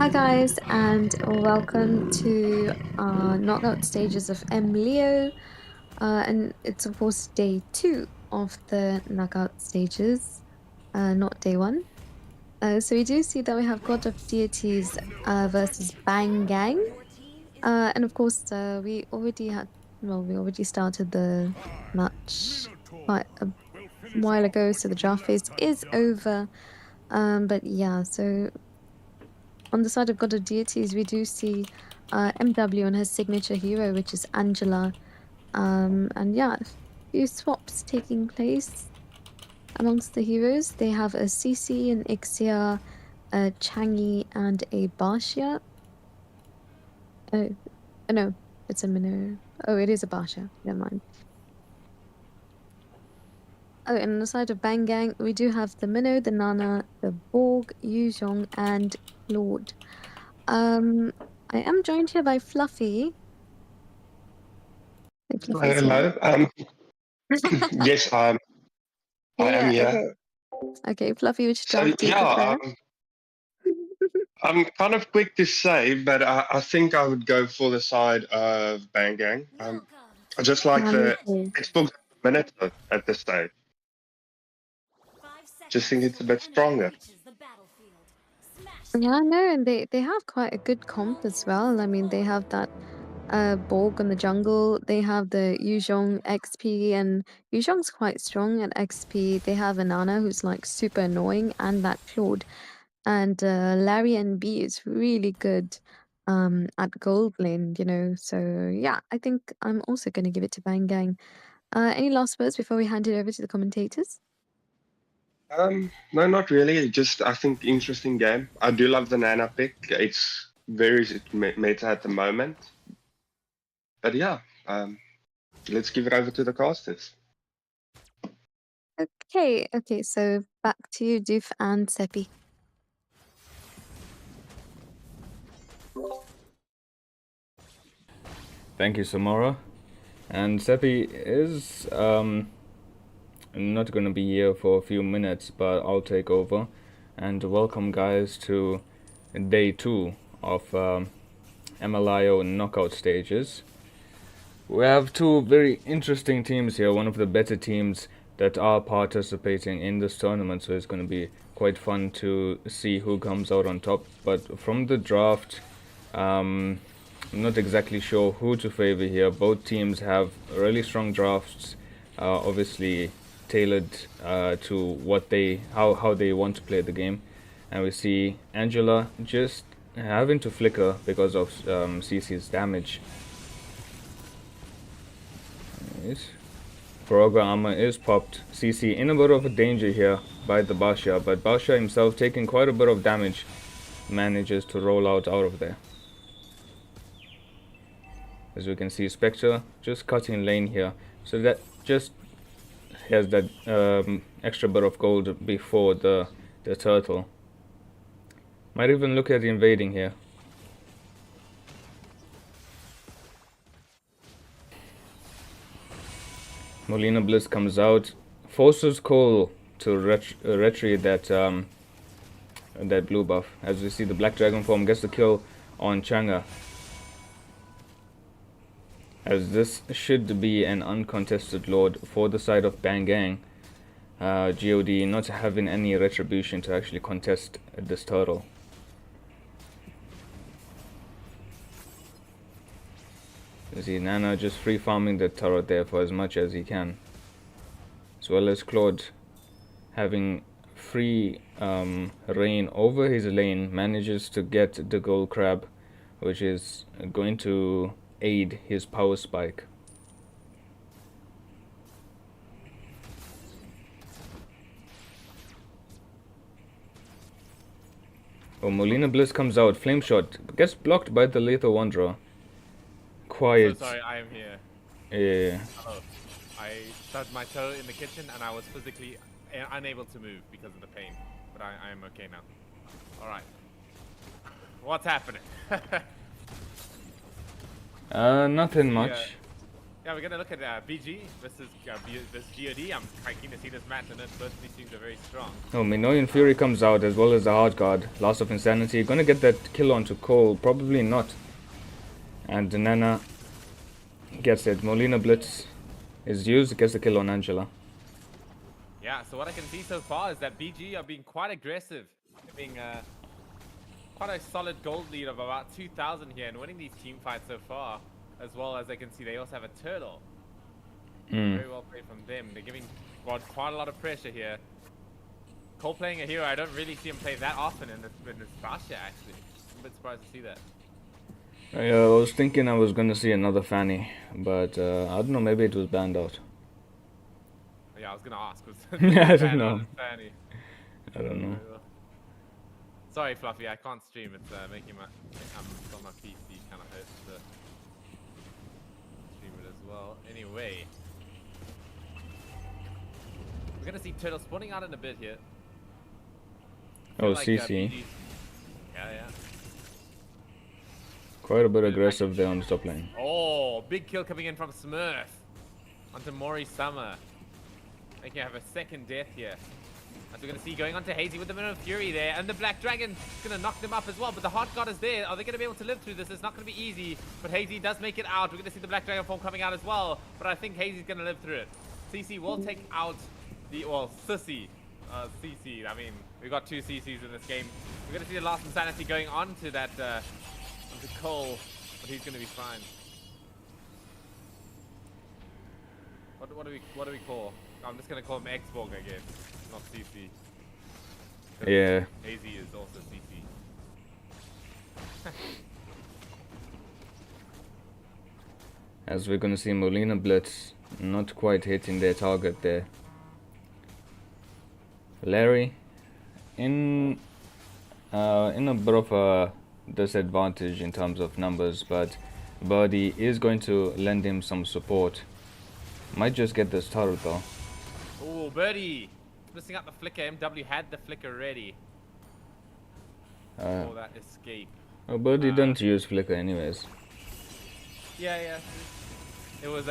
Hi guys, and welcome to knockout stages of MLIO. And it's of course day 2 of the knockout stages, not day 1. So we do see that we have God of Deities versus Bang Gang. And of course, we already started the match quite a while ago, so the draft phase is over. But yeah, so on the side of God of Deities, we do see MW and her signature hero, which is Angela. And yeah, a few swaps taking place amongst the heroes. They have a CC, an Ixia, a Changi, and a Basha. Oh, no, it's a Minnow. Oh, it is a Basha. Never mind. Oh, and on the side of Bang Gang, we do have the Minnow, the Nana, the Borg, Yuzhong, and Claude. Um, I am joined here by Fluffy. Thank you for here. Hello. Yes, I am Yeah, here. okay. Okay, Fluffy, which So draft do you yeah, prefer? I'm kind of quick to say, but I think I would go for the side of Bang Gang. I just like Yeah, me the too. Xbox minute at this stage. Just think it's a bit stronger. Yeah, no, and they have quite a good comp as well. I mean, they have that Borg on the jungle. They have the Yuzhong XP, and Yuzhong's quite strong at XP. They have Anana, who's like super annoying, and that Claude. And Larry and B is really good at gold lane, So yeah, I think I'm also going to give it to Bang Gang. Any last words before we hand it over to the commentators? No, not really. Just I think interesting game. I do love the Nana pick. It's very meta at the moment. But yeah, let's give it over to the casters. Okay, so back to you, Doof and Seppi. Thank you, Samara. And Seppi is not going to be here for a few minutes, but I'll take over. And welcome, guys, to day 2 of MLIO knockout stages. We have two very interesting teams here, one of the better teams that are participating in this tournament, so it's going to be quite fun to see who comes out on top. But from the draft, I'm not exactly sure who to favor here. Both teams have really strong drafts, obviously tailored to what how they want to play the game. And we see Angela just having to flicker because of CC's damage. Nice. Froga armor is popped. CC in a bit of a danger here by the Basha, but Basha himself taking quite a bit of damage manages to roll out of there. As we can see, Spectre just cutting lane here, so that just has that extra bit of gold before the turtle. Might even look at invading here. Molina Bliss comes out, forces Cole to retreat that that blue buff. As we see, the Black Dragon form gets the kill on Changa. As this should be an uncontested Lord for the side of Bang Gang. God not having any retribution to actually contest this turtle. You see Nana just free farming the turret there for as much as he can. As well as Claude having free reign over his lane, manages to get the gold crab, which is going to aid his power spike. Oh, Molina Bliss comes out, flame shot, gets blocked by the Lethal Wanderer. Quiet. So sorry, I am here. Yeah. Hello. I stubbed my toe in the kitchen and I was physically unable to move because of the pain. But I am okay now. Alright. What's happening? Nothing much. Yeah, we're gonna look at BG versus GOD. I'm quite keen to see this match, and it personally seems very strong. Oh, Minoan Fury comes out as well as the hard guard. Loss of Insanity. Gonna get that kill onto Cole? Probably not. And Nana gets it. Molina Blitz is used, gets the kill on Angela. Yeah, so what I can see so far is that BG are being quite aggressive. They're being quite a solid gold lead of about 2,000 here and winning these team fights so far. As well as I can see, they also have a turtle. Very well played from them. They're giving God quite a lot of pressure here. Cole playing a hero, I don't really see him play that often in this Basha actually. I'm a bit surprised to see that. I was thinking I was gonna see another Fanny, but I don't know, maybe it was banned out. Yeah, I was gonna ask. Was I don't know. Fanny? I don't know. Sorry, Fluffy, I can't stream. It's making my it's on my PC, kind of hurts the stream it as well. Anyway, we're gonna see Turtle spawning out in a bit here. Oh, Like, CC. yeah. Quite a bit aggressive there on the top lane. Oh, big kill coming in from Smurf onto Mori Summer. Making have a second death here. As we're going to see going on to Hazy with the Minute of Fury there. And the Black Dragon is going to knock them up as well. But the Heart God is there. Are they going to be able to live through this? It's not going to be easy. But Hazy does make it out. We're going to see the Black Dragon form coming out as well. But I think Hazy's going to live through it. CC will take out the, well, Sissy. CC. I mean, we've got two CCs in this game. We're going to see the last Insanity going on to that, onto Cole. But he's going to be fine. What do we call? I'm just gonna call him Xborg, I guess, not CC. Yeah. Hazy is also CC. As we're gonna see Molina Blitz not quite hitting their target there. Larry in a bit of a disadvantage in terms of numbers, but Birdie is going to lend him some support. Might just get this turret though. Oh, Birdie! Missing out the flicker. MW had the flicker ready. For that escape. Oh, Birdie didn't use flicker anyways. Yeah. It was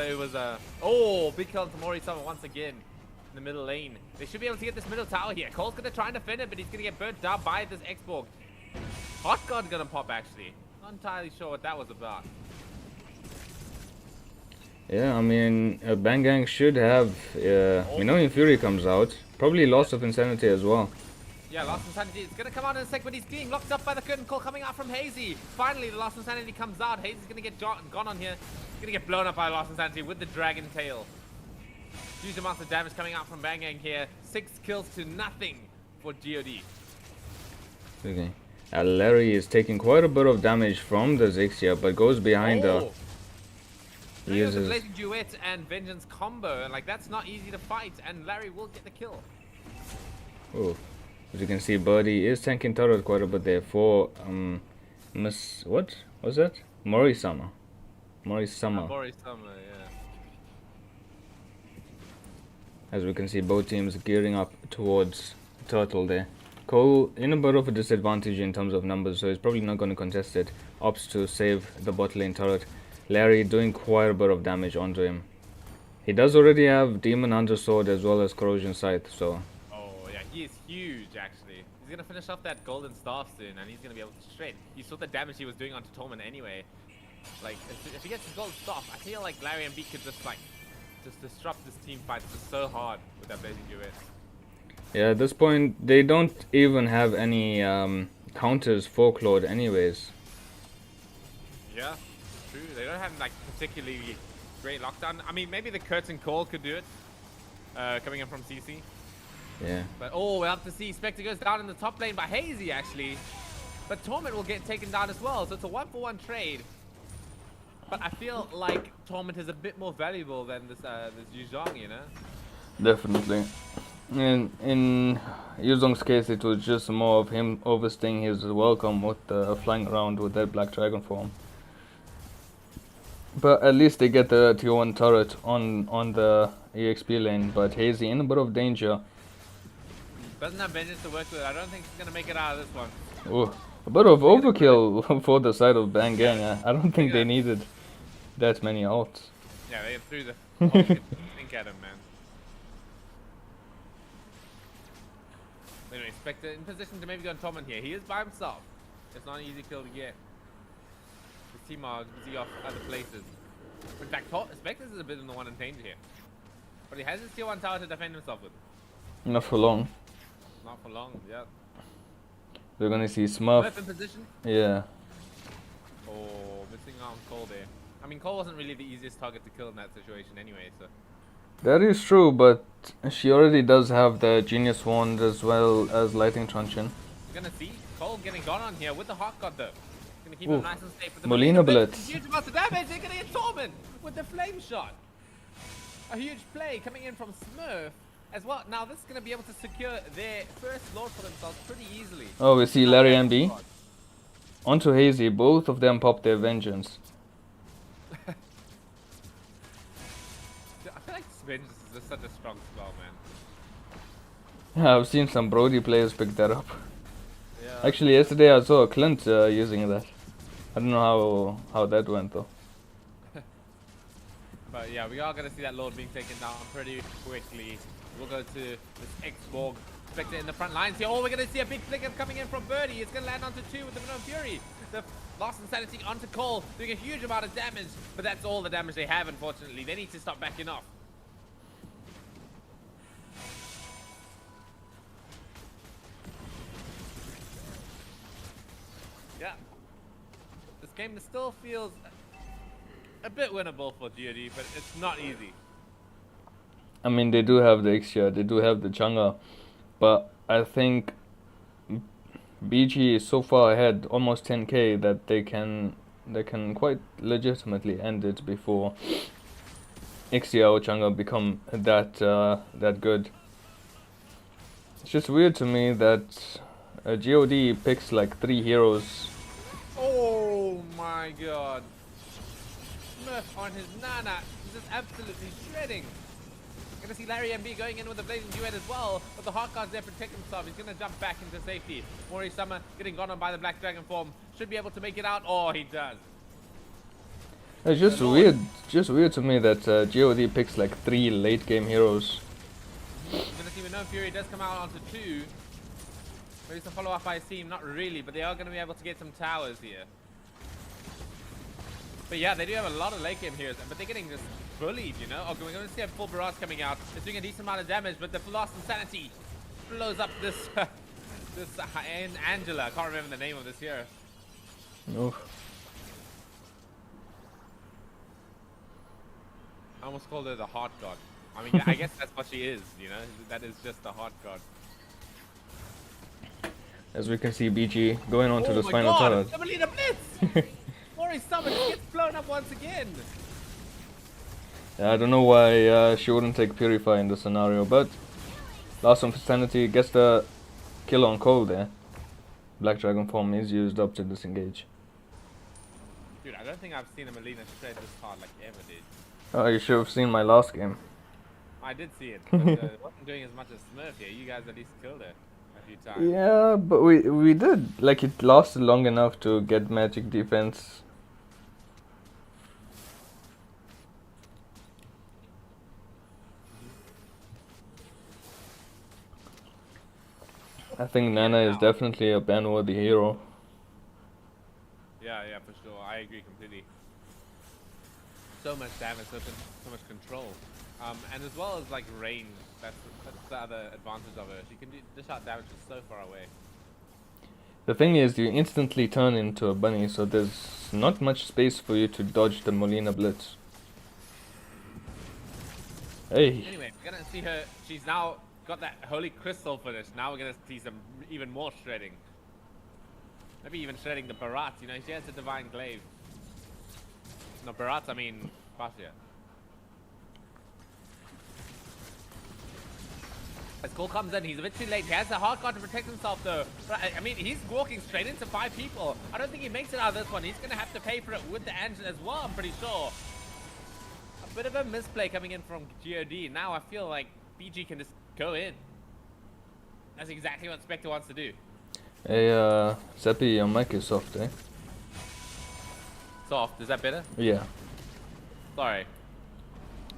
oh, big kill to Mori Summer once again in the middle lane. They should be able to get this middle tower here. Cole's gonna try and defend it, but he's gonna get burnt down by this Xborg. Hot Guard gonna pop actually. Not entirely sure what that was about. Yeah, I mean, Bang Gang should have, we know Fury comes out, probably Loss of Insanity as well. Yeah, Lost Insanity is going to come out in a sec, but he's getting locked up by the curtain call coming out from Hazy. Finally, the Lost Insanity comes out. Hazy's going to get gone on here. He's going to get blown up by Lost Insanity with the Dragon Tail. Huge amounts of damage coming out from Bang Gang here. 6 kills to nothing for GOD. Okay. Larry is taking quite a bit of damage from the Zixia, but goes behind her. He uses a Blazing Duet and Vengeance combo, and like that's not easy to fight, and Larry will get the kill. Oh, as you can see, Birdie is tanking turret quite a bit there for what was that? Mori Summer. Mori Summer, yeah. As we can see, both teams gearing up towards Turtle there. Cole in a bit of a disadvantage in terms of numbers, so he's probably not going to contest it. Opts to save the bot lane turret. Larry doing quite a bit of damage onto him. He does already have Demon Undersword as well as Corrosion Scythe, so... Oh yeah, he is huge actually. He's gonna finish off that Golden Staff soon, and he's gonna be able to shred. You saw the damage he was doing onto Torment anyway. Like, if he gets his Golden Staff, I feel like Larry and B could just disrupt this team fight just so hard with that Blazing Duet. Yeah, at this point, they don't even have any counters for Claude anyways. Yeah. True. They don't have like particularly great lockdown. I mean, maybe the Curtain Call could do it, coming in from CC. Yeah. But oh, we'll have to see. Spectre goes down in the top lane by Hazy actually, but Torment will get taken down as well. So it's a 1-for-1 trade. But I feel like Torment is a bit more valuable than this Yuzhong, you know. Definitely. In Yuzong's case, it was just more of him overstaying his welcome with flying around with that Black Dragon form. But at least they get the tier 1 turret on the EXP lane, but Hazy in a bit of danger. Doesn't have Vengeance to work with. I don't think he's gonna make it out of this one. Ooh, a bit of overkill for the side of Bang Gang. I don't think they needed that many ults. Yeah, they threw the fucking think at him, man. Anyway, Spectre in position to maybe go on Torment here. He is by himself. It's not an easy kill to get. His team are busy off other places. In fact, Spectre is a bit in the one in danger here. But he has his tier 1 tower to defend himself with. Not for long. Not for long, yeah. We're gonna see Smurf. Smurf in position. Yeah. Oh, missing out on Cole there. I mean, Cole wasn't really the easiest target to kill in that situation anyway, so. That is true, but she already does have the Genius Wand as well as Lightning Truncheon. We're gonna see Cole getting gone on here with the Hawk God though. Gonna keep him Oof. nice and safe with the Molina Blitz. Huge amounts of damage. They're gonna get Torment with the flame shot. A huge play coming in from Smurf as well. Now this is gonna be able to secure their first Lord for themselves pretty easily. Oh, we see Larry and B. Onto Hazy, both of them pop their vengeance. I feel like Vengeance is just such a strong spell, man. Yeah, I've seen some Brody players pick that up. Yeah. Actually, yesterday I saw Clint using that. I don't know how that went though. But yeah, we are going to see that Lord being taken down pretty quickly. We'll go to this X-Borg Spectre in the front lines here. Oh, we're going to see a big flicker coming in from Birdie. It's going to land onto 2 with the Minnow Fury. The Lost Insanity onto Cole, doing a huge amount of damage. But that's all the damage they have, unfortunately. They need to stop backing off. Yeah. This game still feels a bit winnable for GOD, but it's not easy. I mean, they do have the Ixia, they do have the Chang'e, but I think BG is so far ahead, almost 10k, that they can quite legitimately end it before Ixia or Chang'e become that good. It's just weird to me that GOD picks like 3 heroes. Oh my god. Smurf on his Nana. He's just absolutely shredding. Gonna see Larry MB going in with the Blazing Duet as well, but the Heart Guard's there to protect himself. He's gonna jump back into safety. Mori Summer getting gone on by the Black Dragon form. Should be able to make it out. Oh, he does. It's just weird to me that GOD picks like 3 late game heroes. We're gonna see Minnow Fury does come out onto 2. Maybe some follow up by Steam, not really, but they are gonna be able to get some towers here. But yeah, they do have a lot of late game heroes, but they're getting just bullied, you know? Okay, we're going to see a full barrage coming out. It's doing a decent amount of damage, but the Lost Insanity blows up this Angela. I can't remember the name of this hero. Oof. I almost called her the Heart God. I mean, I guess that's what she is, you know? That is just the Heart God. As we can see, BG going on to the my final god! turret. Emily the Blitz! Mori Summer gets blown up once again! Yeah, I don't know why she wouldn't take Purify in the scenario, but Lost of Sanity gets the kill on Cole there. Black Dragon form is used up to disengage. Dude, I don't think I've seen a Melina shred this hard like ever did. Oh, you should have seen my last game. I did see it, but wasn't doing as much as Smurf here. You guys at least killed her a few times. Yeah, but we did. Like, it lasted long enough to get magic defense. I think Nana is definitely a ban-worthy hero. Yeah, for sure. I agree completely. So much damage, so much control. And as well as like range, that's the other advantage of her. She can dish out damage from so far away. The thing is, you instantly turn into a bunny, so there's not much space for you to dodge the Molina Blitz. Hey. Anyway, we're gonna see her. She's now got that Holy Crystal finish. Now we're gonna see some even more shredding. Maybe even shredding the Barat. You know, she has a Divine Glaive. No, Barat, I mean Fascia. As Cole comes in, he's a bit too late. He has the Heart Guard to protect himself though. But, I mean, he's walking straight into 5 people. I don't think he makes it out of this one. He's going to have to pay for it with the engine as well, I'm pretty sure. A bit of a misplay coming in from GOD. Now I feel like BG can just go in. That's exactly what Spectre wants to do. Hey, Seppi, your mic is soft, eh? Soft, is that better? Yeah. Sorry.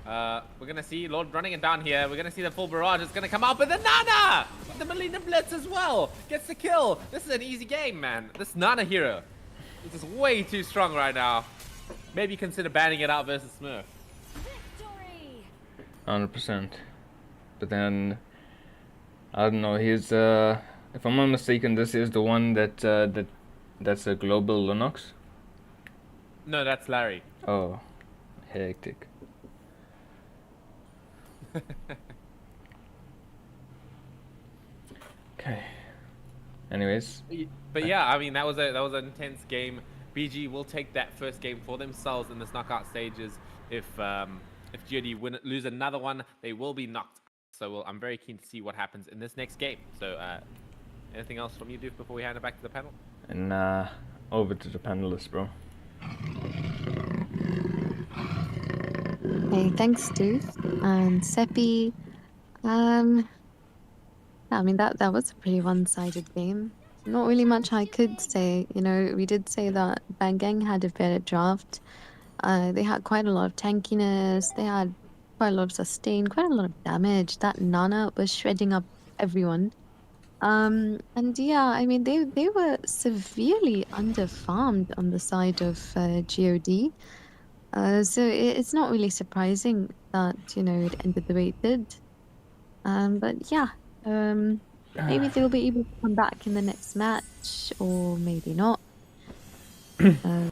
We're gonna see Lord running it down here. We're gonna see the full barrage. It's gonna come out, but the Nana with the Melina Blitz as well gets the kill. This is an easy game, man. This Nana hero is just way too strong right now. Maybe consider banning it out versus Smurf. 100%. But then I don't know. He's if I'm not mistaken, this is the one that's a global Linux. No, that's Larry. Oh, hectic. Okay. Anyways, But yeah, I mean that was an intense game. BG will take that first game for themselves in this knockout stages. If GOD lose another one, they will be knocked. So I'm very keen to see what happens in this next game. So anything else from you, Doof, before we hand it back to the panel? and over to the panelists, bro. Hey, thanks, Doof and Seppi. I mean that was a pretty one-sided game. Not really much I could say. You know, we did say that Bangang had a better draft. They had quite a lot of tankiness. They had quite a lot of sustain, quite a lot of damage. That Nana was shredding up everyone. And yeah, I mean they were severely underfarmed on the side of GOD. So it's not really surprising that, you know, it ended the way it did. But yeah, maybe they'll be able to come back in the next match, or maybe not. Uh,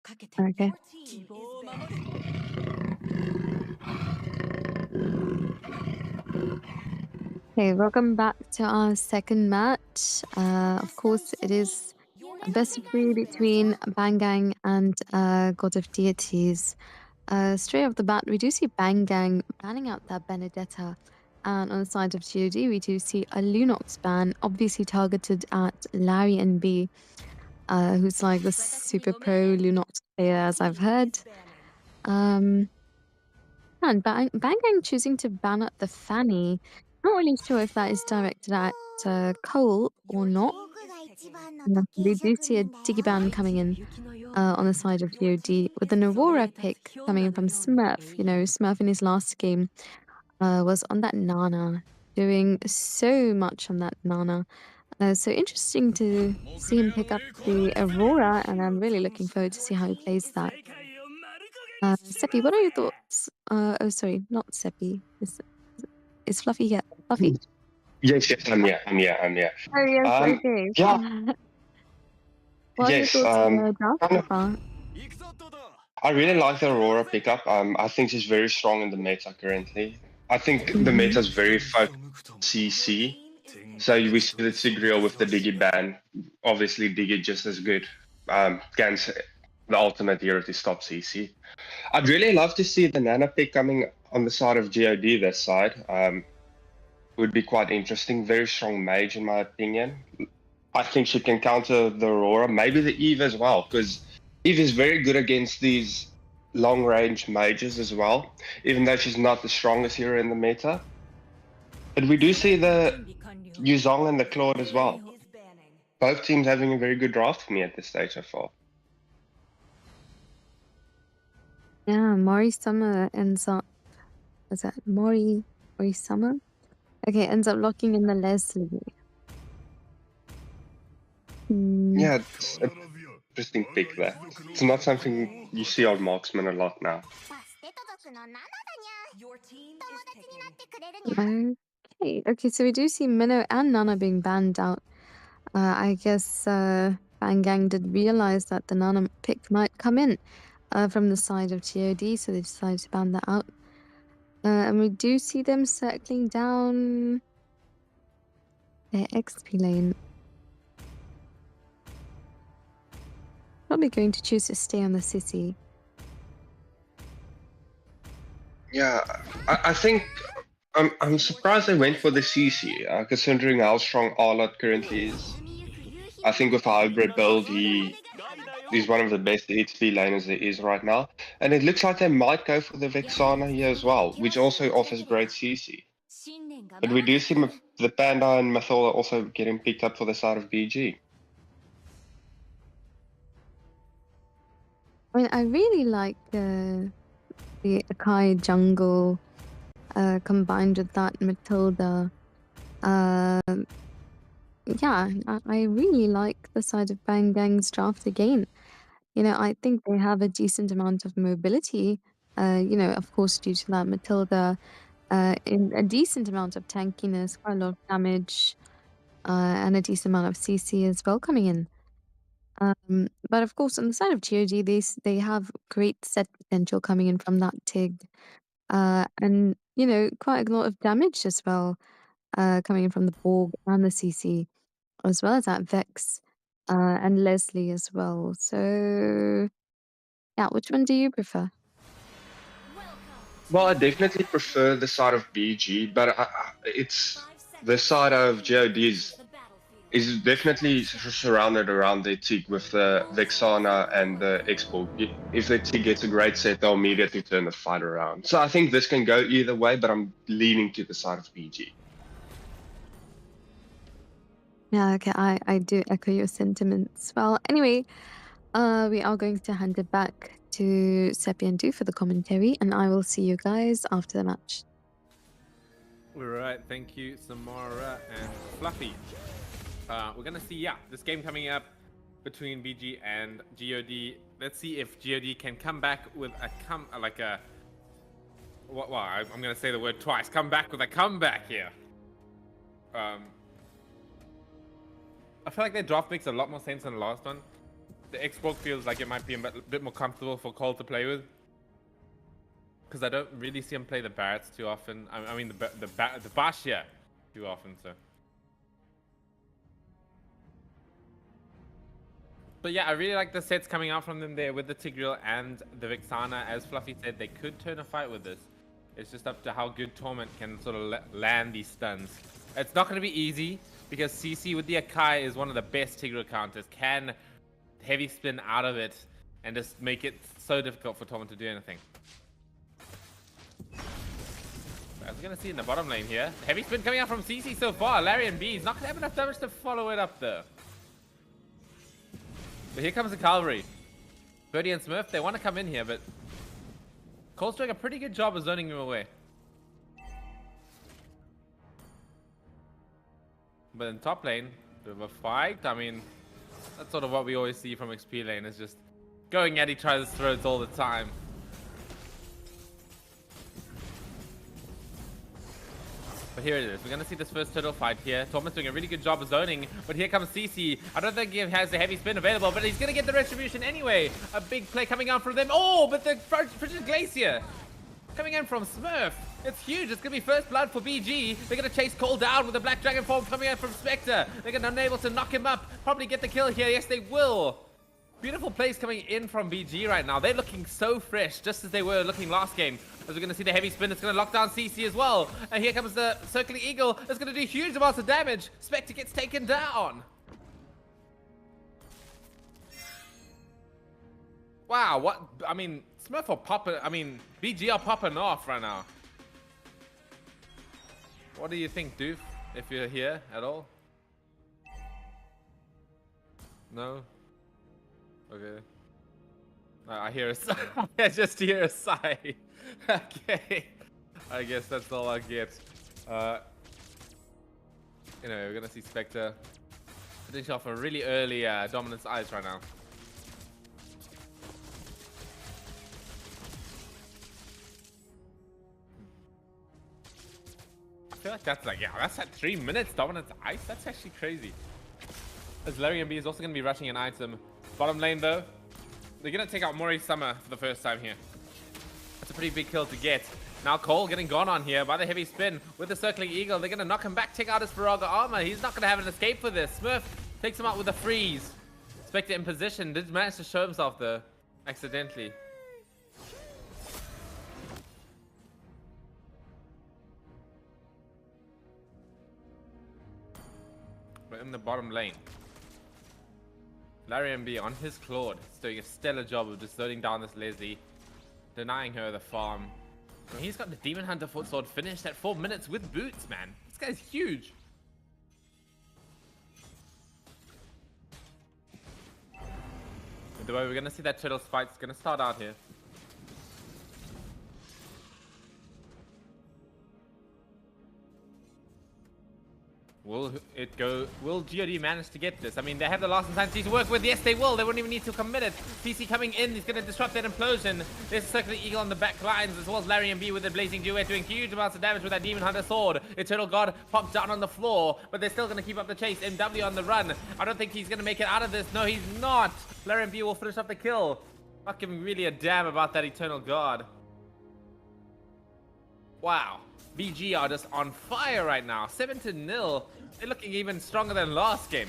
Okay. Okay, welcome back to our second match. Of course, it is a best of 3 between Bangang and God of Deities. Straight off the bat, we do see Bangang banning out that Benedetta. And on the side of GOD, we do see a Lunox ban, obviously targeted at Larry and B, who's like the super pro Lunox player, as I've heard. And Bangang choosing to ban out the Fanny. Not really sure if that is directed at Cole or not. We do see a Diggy ban coming in on the side of GOD with an Aurora pick coming in from Smurf. You know, Smurf in his last game was on that Nana, doing so much on that Nana. So interesting to see him pick up the Aurora, and I'm really looking forward to see how he plays that. Seppi, what are your thoughts? Oh, sorry, not Seppi. Is Fluffy here? Fluffy. Yes, I'm here. Oh yes, Um, okay. yeah, What are your yes. thoughts on the draft Kind so of, far? I really like the Aurora pickup. I think she's very strong in the meta currently. I think the Mm-hmm. meta is very focused on CC. So we see the Tigreal with the Diggy ban. Obviously, Diggy just as good. Against the ultimate hero to stop CC. I'd really love to see the Nana pick coming on the side of God this side. Would be quite interesting. Very strong mage, in my opinion. I think she can counter the Aurora, maybe the Eve as well, because Eve is very good against these long range mages as well, even though she's not the strongest hero in the meta. But we do see the Yuzong and the Claude as well. Both teams having a very good draft for me at this stage so far. Yeah, Mori Summer ends up. Was that Mori Summer? Okay, ends up locking in the Leslie. Yeah, it's an interesting pick there. It's not something you see on Marksman a lot now. Okay, so we do see Minnow and Nana being banned out. I guess Bangang did realize that the Nana pick might come in from the side of GOD, so they decided to ban that out. And we do see them circling down their XP lane. Probably going to choose to stay on the city. Yeah, I think I'm surprised they went for the CC, considering how strong Arlott currently is. I think with a hybrid build, he's one of the best HP laners there is right now. And it looks like they might go for the Vexana here as well, which also offers great CC. But we do see the Panda and Mathola also getting picked up for the side of BG. I mean, I really like the Akai jungle combined with that Matilda. Yeah, I really like the side of Bang Gang's draft again. You know, I think they have a decent amount of mobility. You know, of course, due to that Matilda, in a decent amount of tankiness, quite a lot of damage, and a decent amount of CC as well coming in. But of course, on the side of GOG, they have great set potential coming in from that Tig, and you know, quite a lot of damage as well, coming in from the Borg and the CC, as well as that Vex, and Leslie as well. So, yeah, which one do you prefer? Well, I definitely prefer the side of BG, but it's the side of GOD is definitely surrounded around the Tig with the Vexana and the Expo. If the Tig gets a great set, they'll immediately turn the fight around. So I think this can go either way, but I'm leaning to the side of BG. Yeah, okay, I do echo your sentiments. Well, anyway, we are going to hand it back to Seppi and Du for the commentary, and I will see you guys after the match. All right, thank you, Samara and Fluffy. We're gonna see, this game coming up between BG and GOD. Let's see if GOD can come back with I'm gonna say the word twice. Come back with a comeback here. I feel like their draft makes a lot more sense than the last one. the Xbox feels like it might be a bit more comfortable for Cole to play with. Because I don't really see him play the Barretts too often. I mean, the Bashia too often, so. But yeah, I really like the sets coming out from them there with the Tigreal and the Vixana. As Fluffy said, they could turn a fight with this. It's just up to how good Torment can sort of land these stuns. It's not going to be easy because CC with the Akai is one of the best Tigreal counters. Can heavy spin out of it and just make it so difficult for Torment to do anything. As we're going to see in the bottom lane here, heavy spin coming out from CC so far. Larry and B, he's not going to have enough damage to follow it up though. But here comes the cavalry. Birdie and Smurf, they want to come in here, but Cole's doing a pretty good job of zoning him away. But in top lane, bit of a fight. I mean, that's sort of what we always see from XP lane, is just going at each other's throats all the time. But here it is. We're going to see this first turtle fight here. Torment's doing a really good job of zoning. But here comes CC. I don't think he has the heavy spin available, but he's going to get the retribution anyway. A big play coming out from them. Oh, but the Frigid Glacier coming in from Smurf. It's huge. It's going to be first blood for BG. They're going to chase Cole down with the Black Dragon form coming out from Spectre. They're going to be unable to knock him up. Probably get the kill here. Yes, they will. Beautiful plays coming in from BG right now. They're looking so fresh, just as they were looking last game. As we're going to see the heavy spin, it's going to lock down CC as well. And here comes the Circling Eagle. It's going to do huge amounts of damage. Spectre gets taken down. Wow, what? I mean, Smurf are popping. I mean, BG are popping off right now. What do you think, Doof, if you're here at all? No? Okay. I hear a sigh. I just hear a sigh. Okay. I guess that's all I get. Anyway, we're gonna see Spectre finish off a really early Dominance Ice right now. I feel like that's like, yeah, that's at 3 minutes Dominance Ice. That's actually crazy. As Larry and B is also gonna be rushing an item. Bottom lane though, they're gonna take out Mori Summer for the first time here. That's a pretty big kill to get. Now Cole getting gone on here by the heavy spin with the Circling Eagle. They're gonna knock him back, take out his Firaga armor. He's not gonna have an escape for this. Smurf takes him out with a freeze. Spectre in position, did manage to show himself though, accidentally. But in the bottom lane, Larry MB on his Claude is doing a stellar job of just loading down this Leslie, denying her the farm. And he's got the Demon Hunter Footsword finished at 4 minutes with boots, man. This guy's huge. The way we're gonna see that Turtles fight is gonna start out here. Will it go? Will GOD manage to get this? I mean, they have the last insanity to work with. Yes, they will. They won't even need to commit it. CC coming in. He's going to disrupt that implosion. There's Circling Eagle on the back lines, as well as Larry and B with the Blazing Duet doing huge amounts of damage with that Demon Hunter sword. Eternal God popped down on the floor, but they're still going to keep up the chase. MW on the run. I don't think he's going to make it out of this. No, he's not. Larry and B will finish up the kill. Not giving really a damn about that Eternal God. Wow. BG are just on fire right now. 7-0. They're looking even stronger than last game.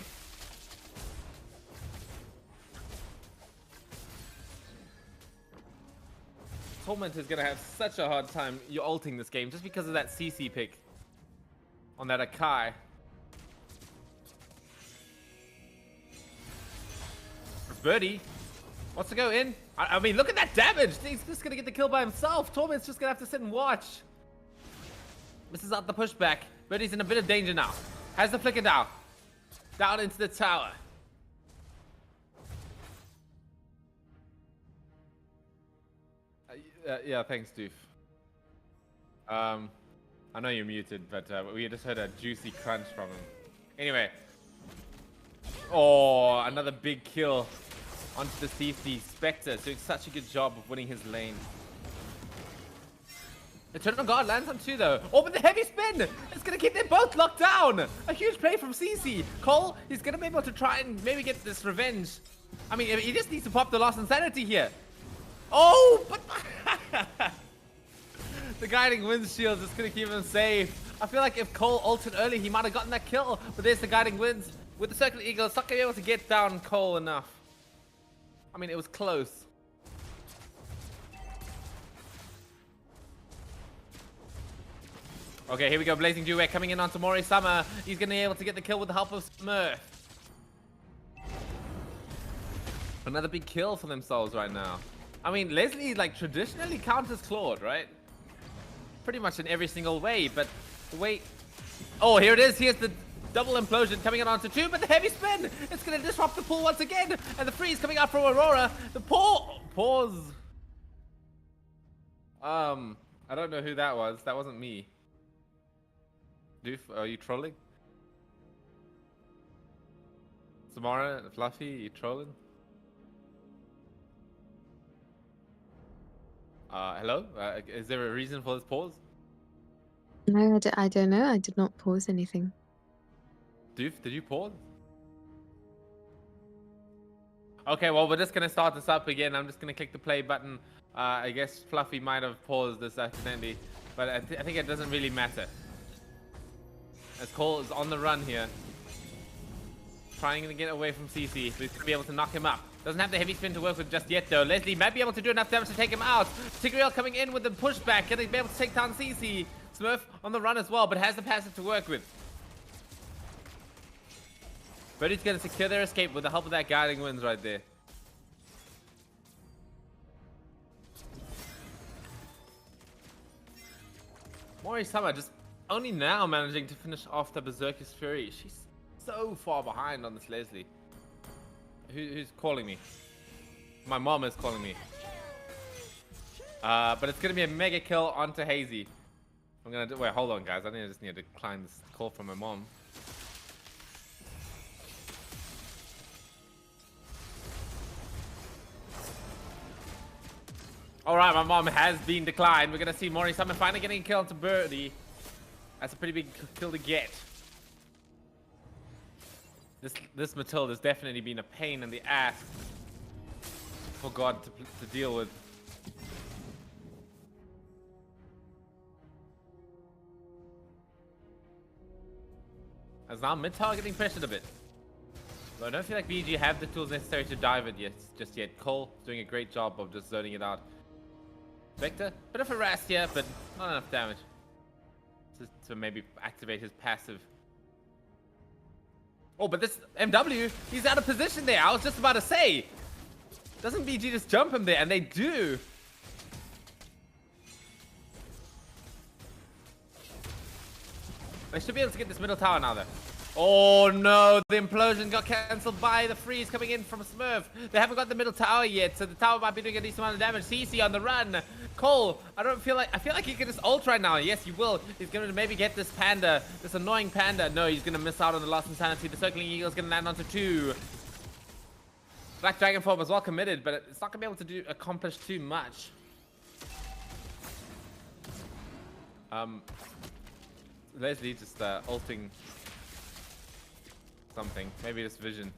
Torment is going to have such a hard time ulting this game just because of that CC pick on that Akai. Birdie wants to go in. I mean, look at that damage. He's just going to get the kill by himself. Torment's just going to have to sit and watch. Misses out the pushback. Birdie's in a bit of danger now. Has the flicker down. Down into the tower. Yeah, thanks, Doof. I know you're muted, but we just heard a juicy crunch from him. Anyway. Oh, another big kill onto the CC. Spectre doing such a good job of winning his lane. Eternal God lands on 2 though. Oh, but the heavy spin! It's gonna keep them both locked down! A huge play from CC. Cole, he's gonna be able to try and maybe get this revenge I mean, he just needs to pop the Lost Insanity here. Oh, but the guiding windshield is gonna keep him safe. I feel like if Cole ulted early, he might have gotten that kill. But there's the guiding winds with the Circle Eagle. It's not gonna be able to get down Cole enough. I mean, it was close. Okay, here we go. Blazing Duet coming in onto Mori Summer. He's gonna be able to get the kill with the help of Smurf. Another big kill for themselves right now. I mean, Leslie like traditionally counters Claude, right? Pretty much in every single way, but the way... Oh, here it is. Here's the double implosion coming in onto 2, but the heavy spin! It's gonna disrupt the pool once again! And the freeze coming out from Aurora. The pause. I don't know who that was. That wasn't me. Doof, are you trolling? Samara, Fluffy, you trolling? Hello? Is there a reason for this pause? No, I don't know. I did not pause anything. Doof, did you pause? Okay, well, we're just gonna start this up again. I'm just gonna click the play button. I guess Fluffy might have paused this accidentally, but I think it doesn't really matter. As Cole is on the run here, trying to get away from CC, but he's gonna be able to knock him up. Doesn't have the heavy spin to work with just yet, though. Leslie might be able to do enough damage to take him out. Tigreal coming in with the pushback, gonna be able to take down CC. Smurf on the run as well, but has the passive to work with. Birdie's gonna secure their escape with the help of that guiding winds right there. Mori Summer just only now managing to finish off the Berserker's Fury. She's so far behind on this Leslie. Who's calling me? My mom is calling me. But it's gonna be a mega kill onto Hazy. I'm gonna do. Wait, hold on, guys. I just need to decline this call from my mom. Alright, my mom has been declined. We're gonna see Mori Summer finally getting a kill onto Birdie. That's a pretty big kill to get. This Matilda's definitely been a pain in the ass for God to deal with. As now mid tower getting pressured a bit. But I don't feel like BG have the tools necessary to dive it just yet. Cole doing a great job of just zoning it out. Vector, bit of a harass here, but not enough damage to maybe activate his passive. Oh, but this MW, he's out of position there. I was just about to say, doesn't BG just jump him there? And they do. They should be able to get this middle tower now, though. Oh no, the implosion got cancelled by the freeze coming in from Smurf. They haven't got the middle tower yet, so the tower might be doing a decent amount of damage. CC on the run. Cole, I feel like he can just ult right now. Yes, he will. He's gonna maybe get this panda, this annoying panda. No, he's gonna miss out on the Lost Insanity. The Circling Eagle's gonna land onto 2. Black Dragon form was well committed, but it's not gonna be able to accomplish too much. Leslie just ulting something, maybe this vision,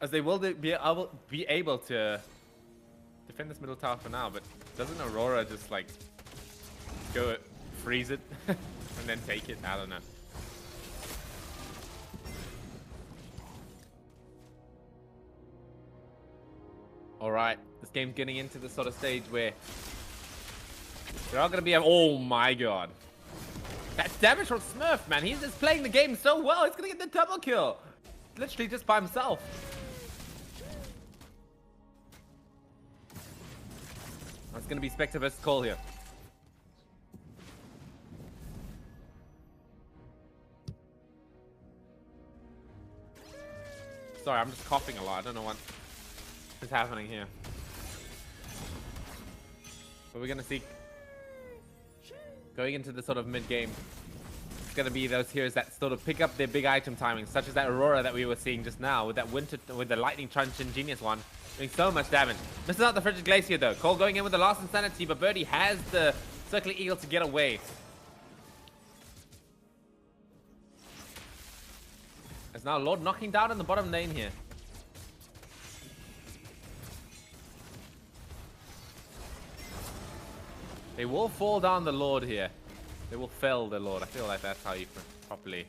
as they will be able to defend this middle tower for now. But doesn't Aurora just like go freeze it and then take it? I don't know. All right, this game's getting into the sort of stage where they're all gonna be. Oh my god. That's damage from Smurf, man. He's just playing the game so well. He's gonna get the double kill. Literally just by himself. That's gonna be Spectre versus Cole here. Sorry, I'm just coughing a lot. I don't know what is happening here. But we're gonna see, going into the sort of mid-game, it's going to be those heroes that sort of pick up their big item timing, such as that Aurora that we were seeing just now, with that with the Lightning Truncheon Genius one, doing so much damage. Misses out the Frigid Glacier though. Cole going in with the Lost Insanity, but Birdie has the Circling Eagle to get away. There's now Lord knocking down in the bottom lane here. They will fall down the Lord here. They will fell the Lord. I feel like that's how you properly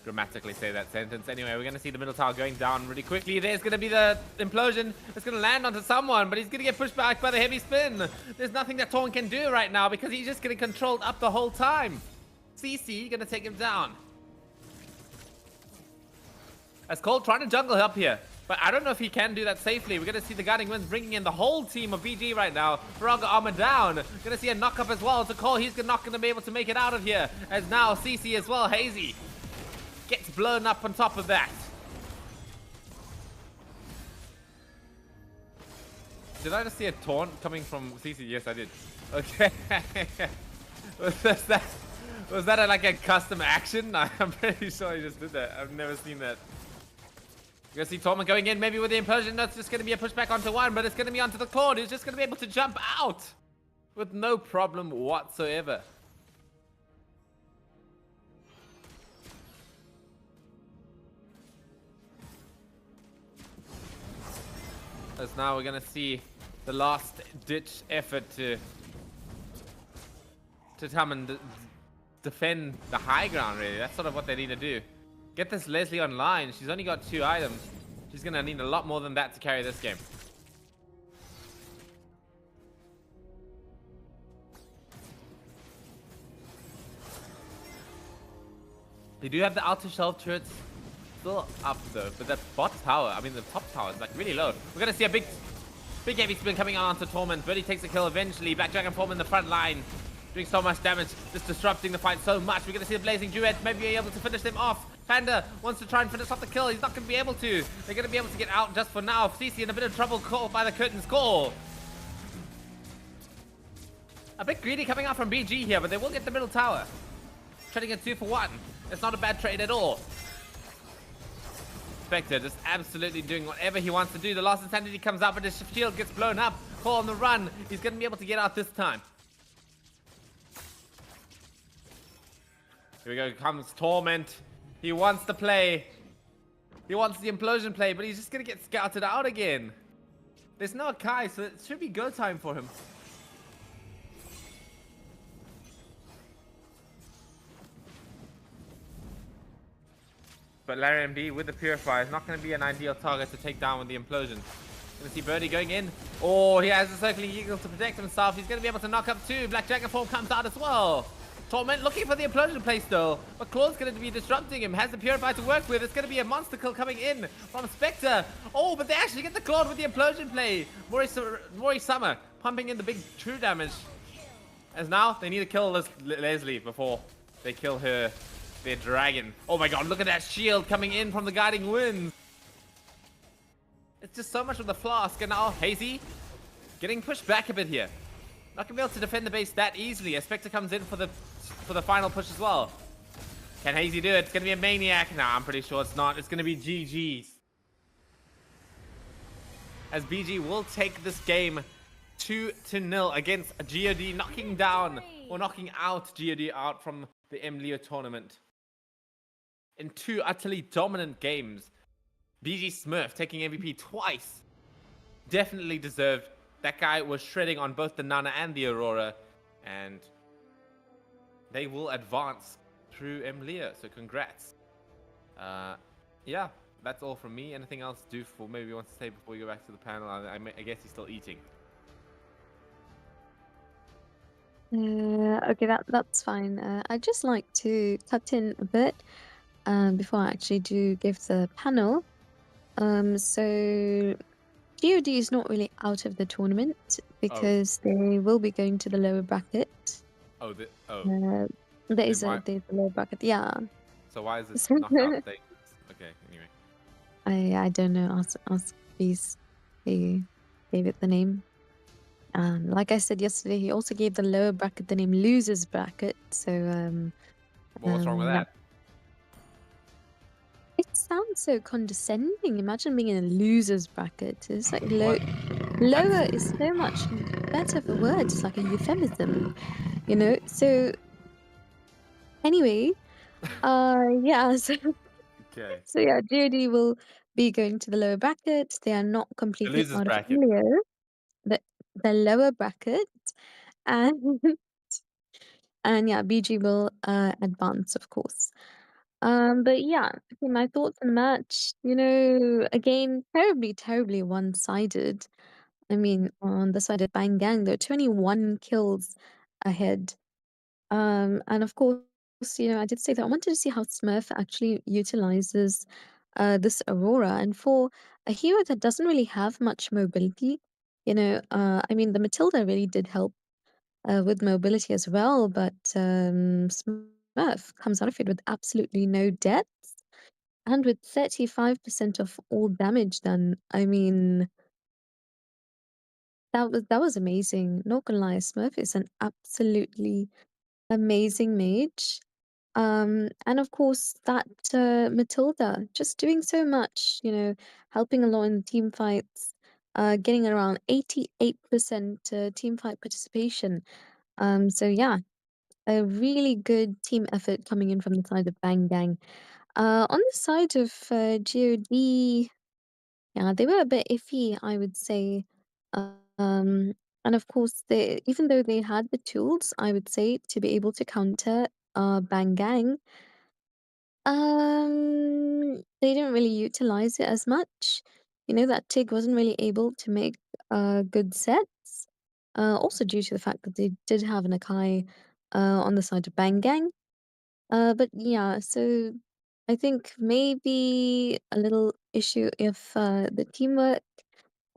grammatically say that sentence. Anyway, we're going to see the middle tower going down really quickly. There's going to be the implosion. It's going to land onto someone, but he's going to get pushed back by the heavy spin. There's nothing that Torn can do right now because he's just getting controlled up the whole time. CC going to take him down. As Cole trying to jungle up here, but I don't know if he can do that safely. We're going to see the Guiding Winds bringing in the whole team of BG right now. Viraga armor down. Going to see a knock up as well to Cole. He's not going to be able to make it out of here. As now CC as well, Hazy gets blown up on top of that. Did I just see a taunt coming from CC? Yes, I did. Okay. Was that like a custom action? I'm pretty sure he just did that. I've never seen that. You're gonna see Torment going in, maybe with the implosion. That's just gonna be a pushback onto one, but it's gonna be onto the Claude, who's just gonna be able to jump out with no problem whatsoever. As now we're gonna see the last ditch effort to come and defend the high ground, really. That's sort of what they need to do. Get this Leslie online. She's only got 2 items. She's going to need a lot more than that to carry this game. They do have the outer shelf turrets still up though, but that bot tower, I mean the top tower is like really low. We're going to see a big heavy spin coming on onto Torment. Birdie takes a kill eventually. Black Dragon form in the front line. Doing so much damage, just disrupting the fight so much. We're going to see the Blazing Duet maybe be able to finish them off. Panda wants to try and finish off the kill. He's not going to be able to. They're going to be able to get out just for now. CC in a bit of trouble, caught by the curtains call. A bit greedy coming out from BG here, but they will get the middle tower. Trading a 2 for 1. It's not a bad trade at all. Spectre just absolutely doing whatever he wants to do. The last insanity comes out, but his shield gets blown up. Call on the run. He's going to be able to get out this time. Here we go, comes Torment. He wants to play. He wants the implosion play, but he's just gonna get scouted out again. There's no Kai, so it should be go time for him. But Larry MD with the Purifier is not gonna be an ideal target to take down with the implosion. Gonna see Birdie going in. Oh, he has a circling eagle to protect himself. He's gonna be able to knock up 2. Black Dragon form comes out as well. Torment looking for the implosion play still, but Claude's going to be disrupting him. Has the Purifier to work with. It's going to be a monster kill coming in from Spectre. Oh, but they actually get the Claude with the implosion play. Mori Summer pumping in the big true damage. As now they need to kill this Leslie before they kill their dragon. Oh my god, look at that shield coming in from the Guiding Winds. It's just so much of the flask, and now Hazy getting pushed back a bit here. Not gonna be able to defend the base that easily. A Spectre comes in for the final push as well. Can Hazy do it? It's gonna be a Maniac. Nah, I'm pretty sure it's not. It's gonna be GG's. As BG will take this game 2-0 against GOD, knocking down or knocking out GOD out from the MLIO tournament. In 2 utterly dominant games. BG Smurf taking MVP twice. Definitely deserved. That guy was shredding on both the Nana and the Aurora, and they will advance through MLIO, so congrats. Yeah, that's all from me. Anything else Doof or maybe you want to say before we go back to the panel? I guess he's still eating. Okay, that's fine. I'd just like to cut in a bit before I actually do give the panel. So GOD is not really out of the tournament because they will be going to the lower bracket. There's a lower bracket, yeah. So why is it knockout stages? Okay, anyway. I don't know. Ask please. He gave it the name. Like I said yesterday, he also gave the lower bracket the name losers bracket. So well, what's wrong with that? It sounds so condescending. Imagine being in a losers bracket. It's like lower is so much better of a word. It's like a euphemism, you know. So anyway, yeah. So Okay. So yeah, GOD will be going to the lower bracket. They are not The completely losers out of bracket. MLIO, the lower bracket, and and yeah, BG will advance, of course. But yeah, okay, my thoughts on the match. Again, terribly, terribly one-sided. I mean, on the side of Bang Gang, there are 21 kills ahead. And of course, I did say that I wanted to see how Smurf actually utilizes this Aurora. And for a hero that doesn't really have much mobility, I mean, the Matilda really did help with mobility as well, but Smurf comes out of it with absolutely no deaths and with 35% of all damage done. I mean, that was amazing. Not gonna lie, Smurf is an absolutely amazing mage. And of course, that Matilda just doing so much, helping a lot in team fights, getting around 88% team fight participation. So yeah, a really good team effort coming in from the side of Bang Gang. On the side of GOD, yeah, they were a bit iffy, I would say. Um, and of course, even though they had the tools, I would say, to be able to counter Bang Gang, they didn't really utilize it as much. That Tig wasn't really able to make good sets. Also due to the fact that they did have an Akai on the side of Bang Gang. But yeah, so I think maybe a little issue if the teamwork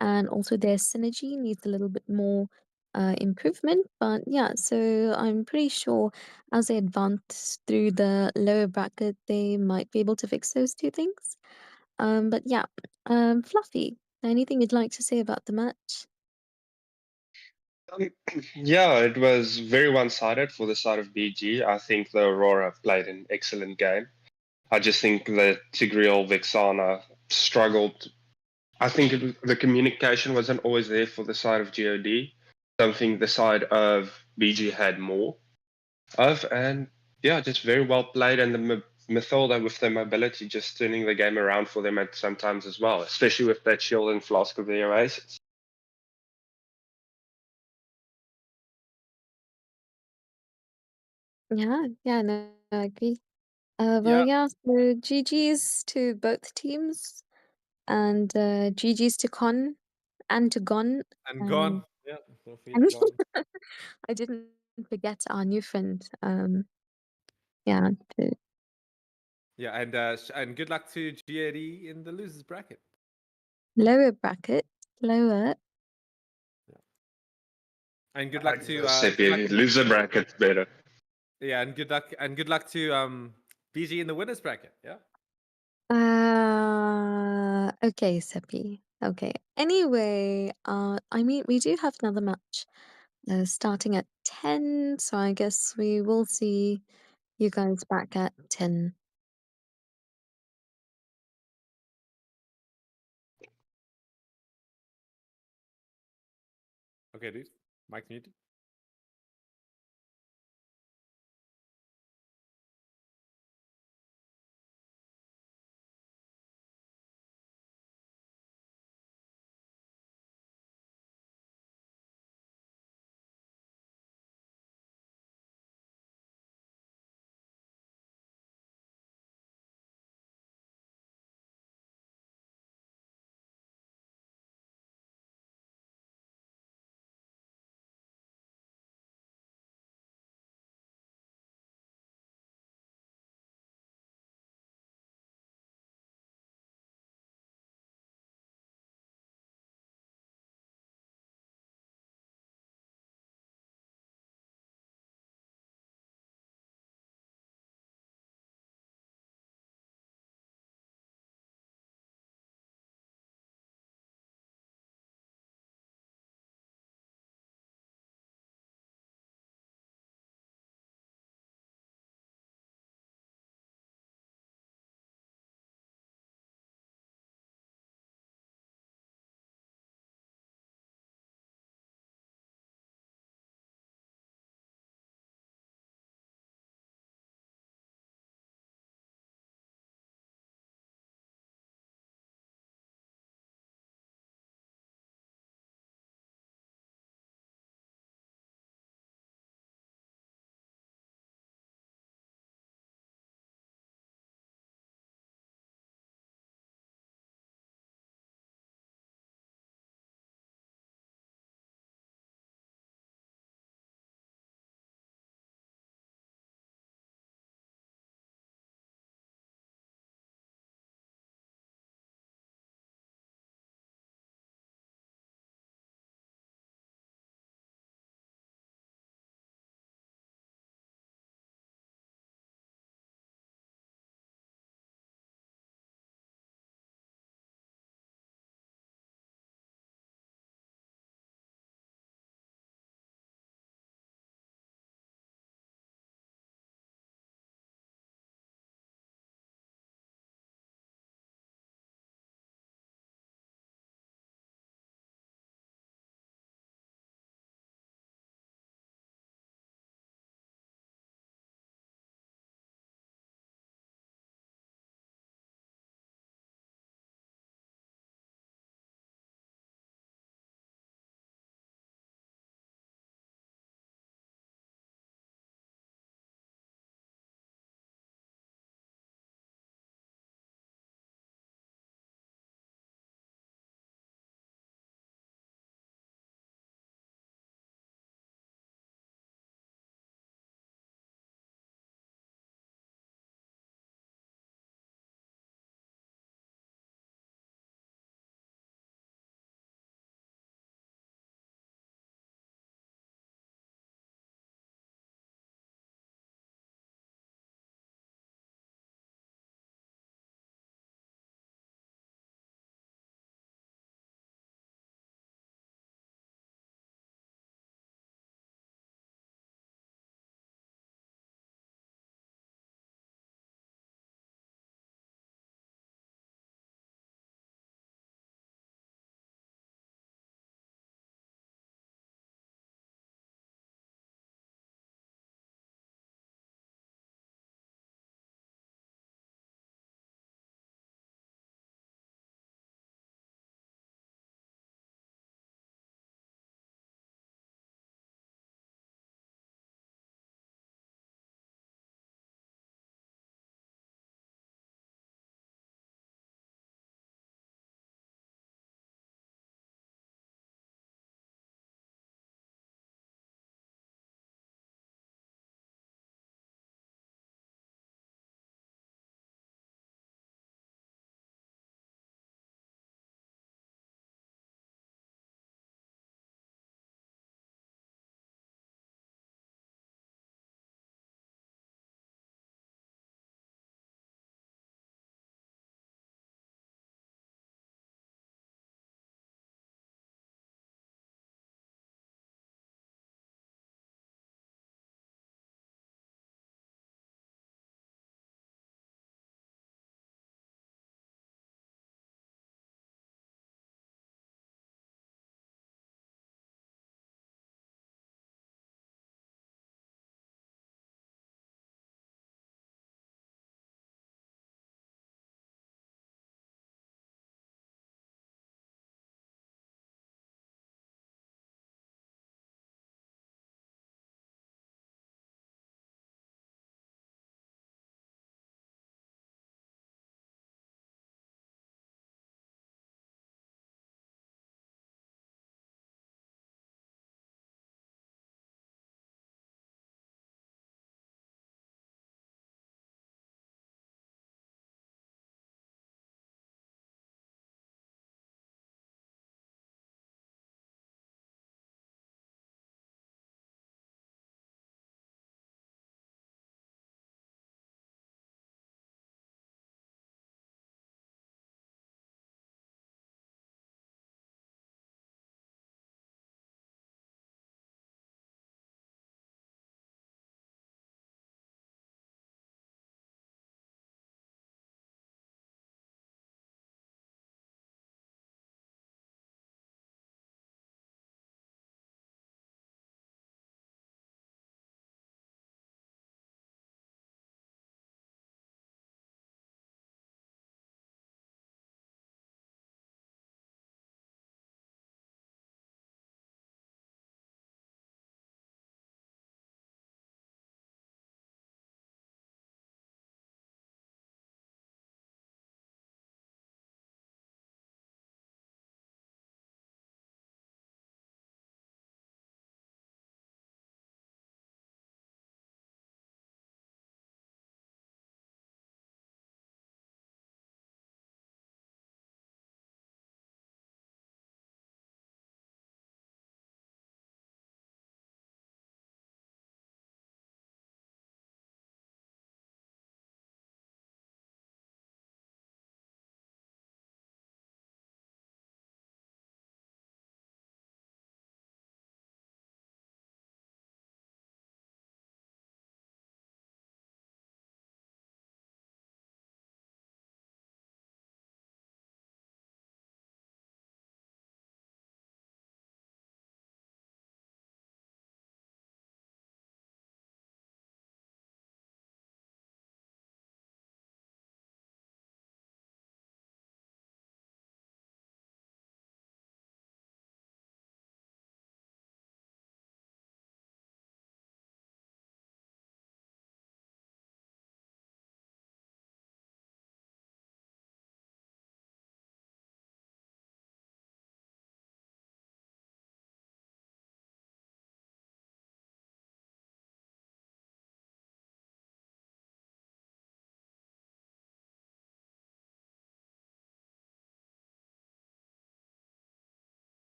and also their synergy needs a little bit more improvement. But yeah, so I'm pretty sure as they advance through the lower bracket, they might be able to fix those two things. But yeah, Fluffy, anything you'd like to say about the match? Um, yeah, it was very one-sided for the side of BG. I think the Aurora played an excellent game. I just think that Tigreal Vexana struggled. I think the communication wasn't always there for the side of GOD. Something the side of BG had more of, and yeah, just very well played. And the Mathilda with their mobility just turning the game around for them at sometimes as well, especially with that shield and flask of their aces. Yeah, no, I agree. Well, Yeah. yeah, so GG's to both teams and GG's to Con and to Gon. And And, gone. Yeah. Don't forget and gone. I didn't forget our new friend. Yeah, to Yeah, and good luck to GAD in the losers bracket. lower bracket, lower. Yeah. And good I luck give to us Seppi loser brackets better. yeah, and good luck to BG in the winners bracket. Yeah. Okay, Seppi. Okay. Anyway, I mean, we do have another match starting at 10, so I guess we will see you guys back at 10. Okay, dude. Mike's muted.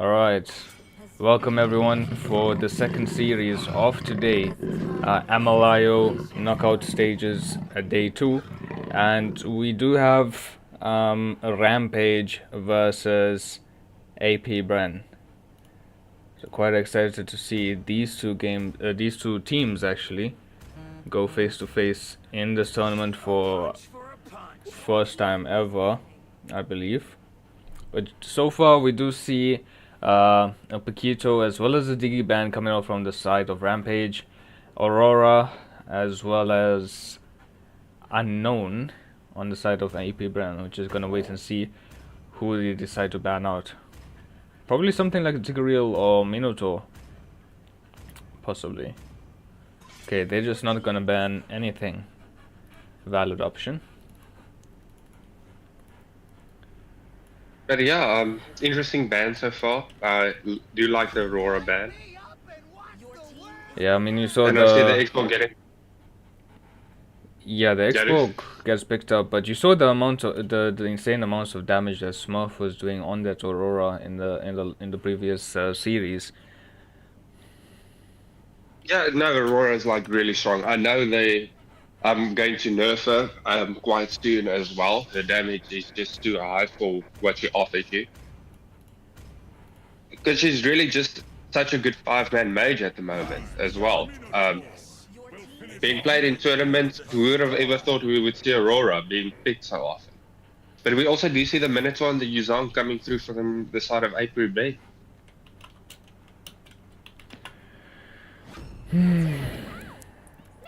Alright, welcome everyone for the second series of today, MLIO knockout stages day 2, and we do have a Rampage versus AP Bren. So quite excited to see these two teams actually go face to face in this tournament for first time ever, I believe. But so far we do see a Paquito as well as a Diggy Band coming out from the side of Rampage, Aurora as well as Unknown on the side of AP Brand, which is gonna wait and see who they decide to ban out. Probably something like Tigreal or Minotaur, possibly. Okay, they're just not gonna ban anything. Valid option. But yeah, interesting band so far. Do you like the Aurora band? Yeah, I mean you saw And I see the the Xbox getting. yeah the Yeah, Expo gets picked up, but you saw the amount of the insane amounts of damage that Smurf was doing on that Aurora in the previous series. Yeah, no, Aurora is like really strong. I know I'm going to nerf her quite soon as well. Her damage is just too high for what she offers you. Because she's really just such a good 5-man mage at the moment as well. Being played in tournaments, who would have ever thought we would see Aurora being picked so often? But we also do see the Minotaur and the Yuzong coming through from the side of April Bay.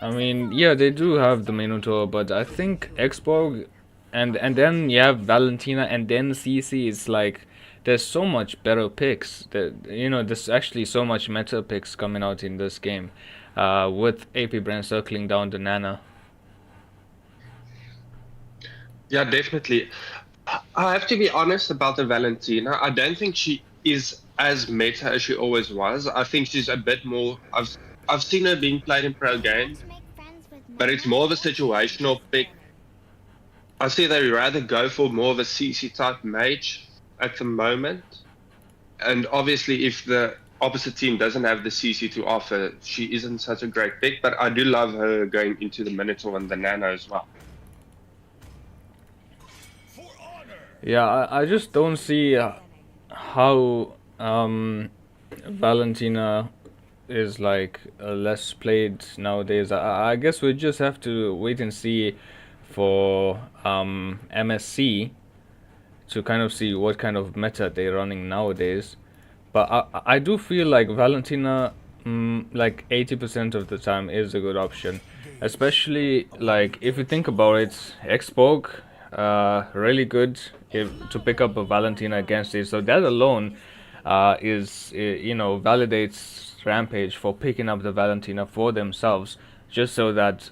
I mean, yeah, they do have the Minotaur, but I think Xborg and then you have Valentina and then CC. It's like there's so much better picks. There's actually so much meta picks coming out in this game, with AP Brand circling down the Nana. Yeah, definitely. I have to be honest about the Valentina. I don't think she is as meta as she always was. I think she's a bit more. I've seen her being played in pro games, but it's more of a situational pick. I see they rather go for more of a CC type mage at the moment. And obviously, if the opposite team doesn't have the CC to offer, she isn't such a great pick. But I do love her going into the Minotaur and the Nano as well. Yeah, I just don't see how Valentina is like less played nowadays. I guess we just have to wait and see for MSC to kind of see what kind of meta they're running nowadays. But I do feel like Valentina, like 80% of the time, is a good option. Especially like if you think about it, Xpog, really good to pick up a Valentina against it. So that alone validates Rampage for picking up the Valentina for themselves, just so that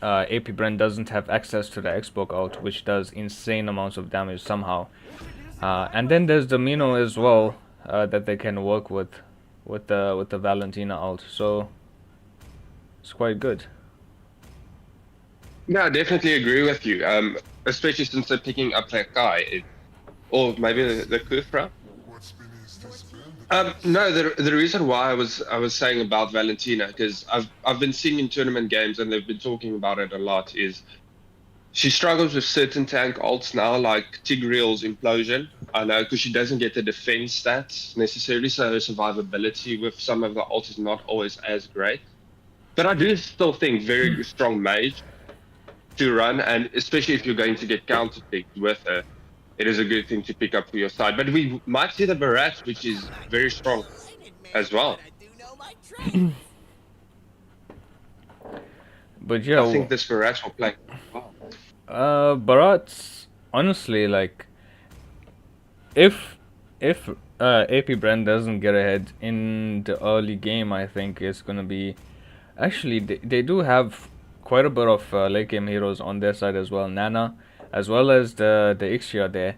AP Brand doesn't have access to the Xbox out, which does insane amounts of damage somehow. And then there's the Mino as well, that they can work with the Valentina out. So it's quite good. Yeah, I definitely agree with you. Especially since they're picking up that guy, or maybe the Kufra. No, the reason why I was saying about Valentina, because I've been seeing in tournament games and they've been talking about it a lot, is she struggles with certain tank ults now, like Tigreal's Implosion. I know, because she doesn't get the defense stats necessarily, so her survivability with some of the ults is not always as great. But I do still think very strong mage to run, and especially if you're going to get counter picked with her, it is a good thing to pick up for your side. But we might see the Barrage, which is very strong as well. But yeah, I think this Barrage will play well. Barat, honestly, like if AP Brand doesn't get ahead in the early game, I think it's gonna be actually they do have quite a bit of late game heroes on their side as well. Nana, as well as the Ixia there.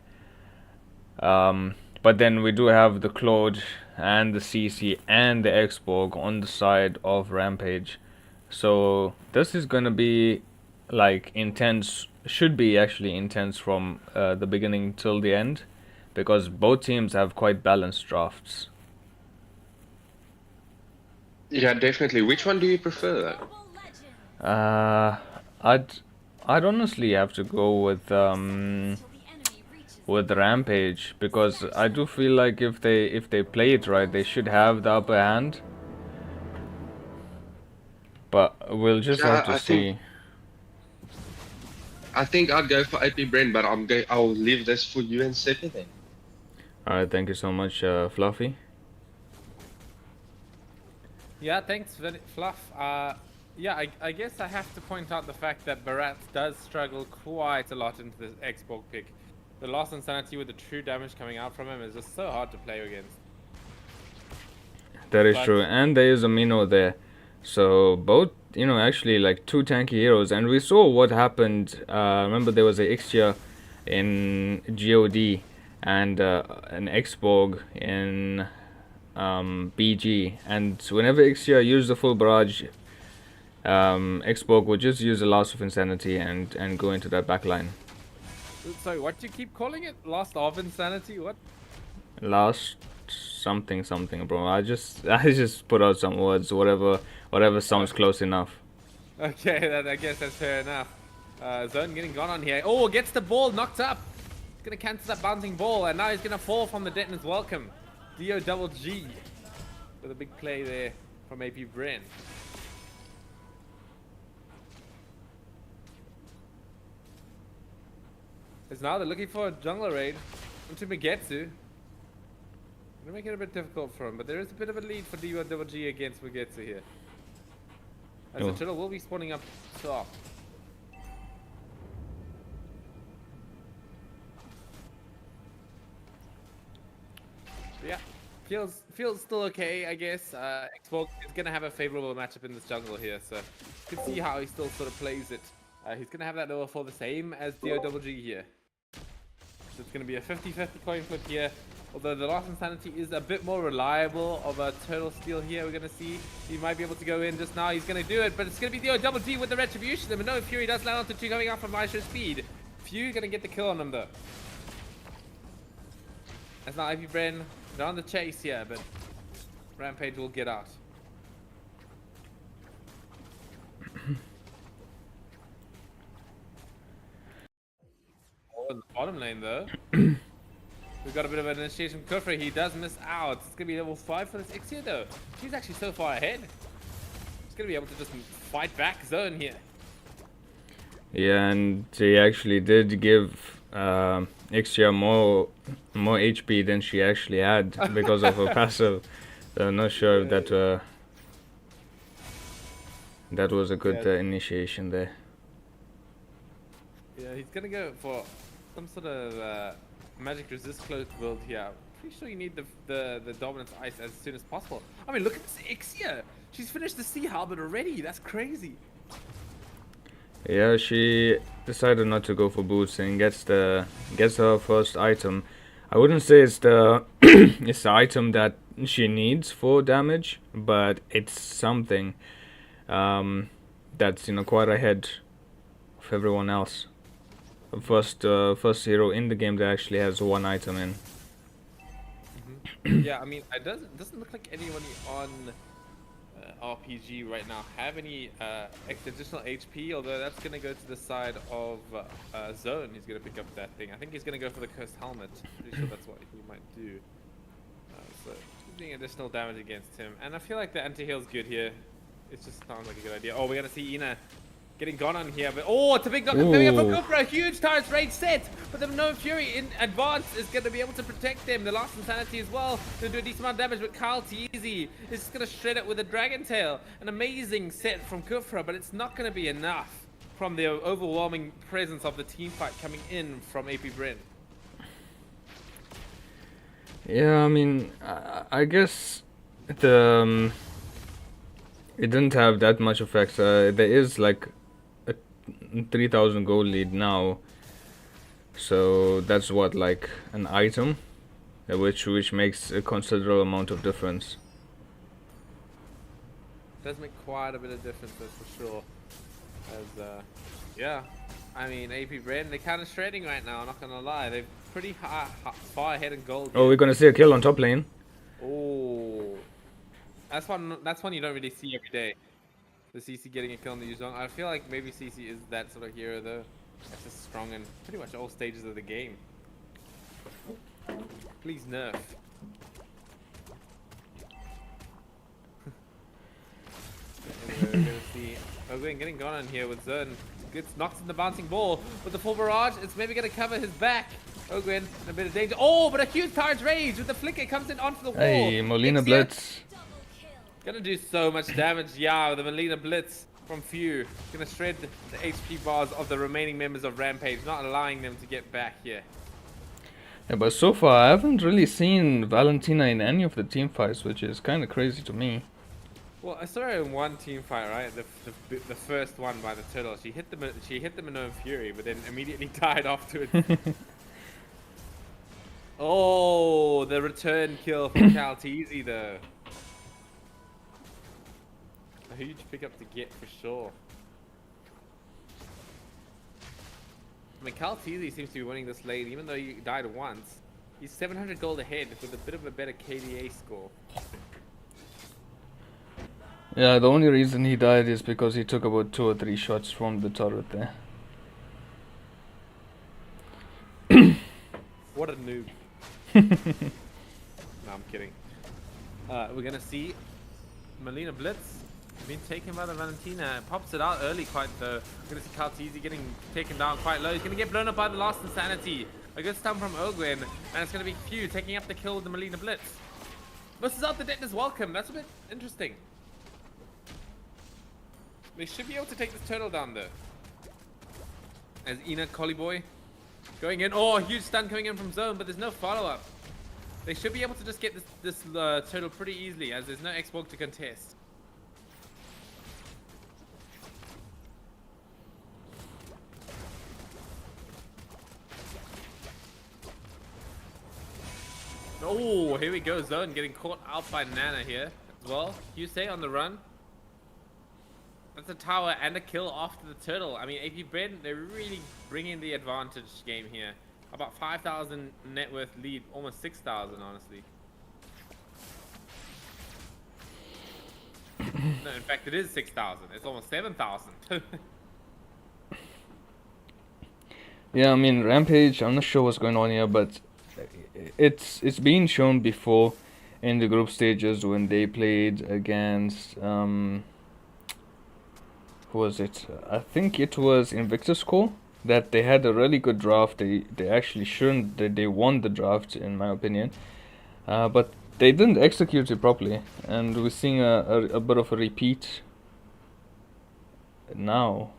But then we do have the Claude and the CC and the Xborg on the side of Rampage. So this is gonna be like intense. Should be actually intense from the beginning till the end. because both teams have quite balanced drafts. Yeah, definitely. Which one do you prefer, though? I'd honestly have to go with Rampage, because I do feel like if they play it right, they should have the upper hand. But we'll just have to see. I think I'd go for AP Brent, but I'll leave this for you and Seppi then. Alright, thank you so much, Fluffy. Yeah, thanks, Fluff. Yeah, I guess I have to point out the fact that Barat does struggle quite a lot into the Xborg pick. The loss insanity with the true damage coming out from him is just so hard to play against. That is true, and there is a Mino there. So both, actually like two tanky heroes, and we saw what happened. Remember there was a Ixia in GOD and an Xborg in BG, and whenever Ixia used the full barrage, Xborg would just use the Last of Insanity and go into that backline. Sorry, what do you keep calling it? Last of Insanity? What? Last something, bro. I just put out some words, whatever sounds close enough. Okay, I guess that's fair enough. Zone getting gone on here. Oh, gets the ball knocked up. He's gonna cancel that bouncing ball, and now he's gonna fall from the Detonator's welcome. DO double G with a big play there from AP Bren. Because now they're looking for a jungler raid into Mugetsu. Gonna make it a bit difficult for him, but there is a bit of a lead for DO double G against Mugetsu here. As the turtle will be spawning up top. Yeah, feels still okay, I guess. Xbox is gonna have a favorable matchup in this jungle here, so you can see how he still sort of plays it. He's gonna have that over for the same as DOGG here. So it's gonna be a 50-50 coin flip here. Although the Lost Insanity is a bit more reliable of a turtle steal here, we're gonna see he might be able to go in just now. He's gonna do it, but it's gonna be DOGG with the retribution. And no, Fury does land onto two coming out from Maestro speed. Few gonna get the kill on him though. That's not Ivy Bren. They're on the chase here, but Rampage will get out. In the bottom lane though. We've got a bit of an initiation from Kufra. He does miss out. It's gonna be level 5 for this Ixia though. He's actually so far ahead. He's gonna be able to just fight back zone here. Yeah, and he actually did give Ixia more HP than she actually had because of her passive. So I'm not sure if that was a good initiation there. Yeah, he's gonna go for some sort of magic resist cloak build here. I'm pretty sure you need the dominance ice as soon as possible. I mean, look at this Ixia. She's finished the Sea Halberd already. That's crazy. Yeah, she decided not to go for boots and gets her first item. I wouldn't say it's the it's the item that she needs for damage, but it's something that's quite ahead of everyone else. First hero in the game that actually has one item in. Yeah, I mean, it doesn't look like anybody on RPG right now have any additional HP, although that's going to go to the side of Zone. He's going to pick up that thing. I think he's going to go for the Cursed Helmet. Pretty sure that's what he might do. So, doing additional damage against him. And I feel like the anti-heal's good here. It just sounds like a good idea. Oh, we're going to see Ina getting gone on here, but oh, it's a big knock coming up from Kufra. Huge Tyrant's Rage set, but the No Fury in advance is going to be able to protect them. The Lost Insanity as well, going to do a decent amount of damage, but Kyle Teasy is just going to shred it with a Dragon Tail. An amazing set from Kufra, but it's not going to be enough from the overwhelming presence of the team fight coming in from AP Bren. Yeah, I mean, I guess it didn't have that much effect. There is like 3,000 gold lead now, so that's what, like an item, which makes a considerable amount of difference. Does make quite a bit of difference, that's for sure. As yeah, I mean, AP Bren, they're kind of shredding right now. I'm not gonna lie, they've pretty far ahead in gold. Oh, we're gonna see a kill on top lane. Oh, that's one you don't really see every day. The CC getting a kill on the Yuzong. I feel like maybe CC is that sort of hero though. That's just strong in pretty much all stages of the game. Please nerf. Anyway, we're gonna see Ogwen getting gone in here with Zern. Gets knocked in the bouncing ball with the full barrage. It's maybe gonna cover his back. Ogwen in a bit of danger. Oh, but a huge Targe Rage with the flicker comes in onto the wall. Hey, Molina Ixia Blitz. gonna do so much damage. Yeah, with the Molina Blitz from Few. Gonna shred the HP bars of the remaining members of Rampage, not allowing them to get back here. Yeah, but so far I haven't really seen Valentina in any of the team fights, which is kind of crazy to me. Well, I saw her in one team fight, right? The first one by the turtle. She hit them in no fury, but then immediately died afterwards. Oh, the return kill from Calteezy though. A huge pickup to get for sure. I mean, Calteezy seems to be winning this lane, even though he died once. He's 700 gold ahead with a bit of a better KDA score. Yeah, the only reason he died is because he took about 2 or 3 shots from the turret there. What a noob. No, I'm kidding. We're gonna see Molina Blitz being taken by the Valentina. Pops it out early quite though. We're gonna see Calteezy getting taken down quite low. He's gonna get blown up by the last Insanity. A good stun from Ogwen, and it's gonna be Few taking up the kill with the Molina Blitz. Misses out the Deton's welcome. That's a bit interesting. They should be able to take this turtle down though. As Ina Collie going in. Oh, a huge stun coming in from zone, but there's no follow-up. They should be able to just get this turtle pretty easily, as there's no X-Borg to contest. Oh, here we go. Zone getting caught out by Nana here as well. Yusei on the run. That's a tower and a kill after the turtle. I mean, AP Ben, they're really bringing the advantage game here. About 5,000 net worth lead, almost 6,000 honestly. No, in fact, it is 6,000. It's almost 7,000. Yeah, I mean, Rampage, I'm not sure what's going on here, but it's been shown before in the group stages when they played against who was it? I think it was Invictus Core, that they had a really good draft. They actually shouldn't. They won the draft in my opinion, but they didn't execute it properly, and we're seeing a bit of a repeat now.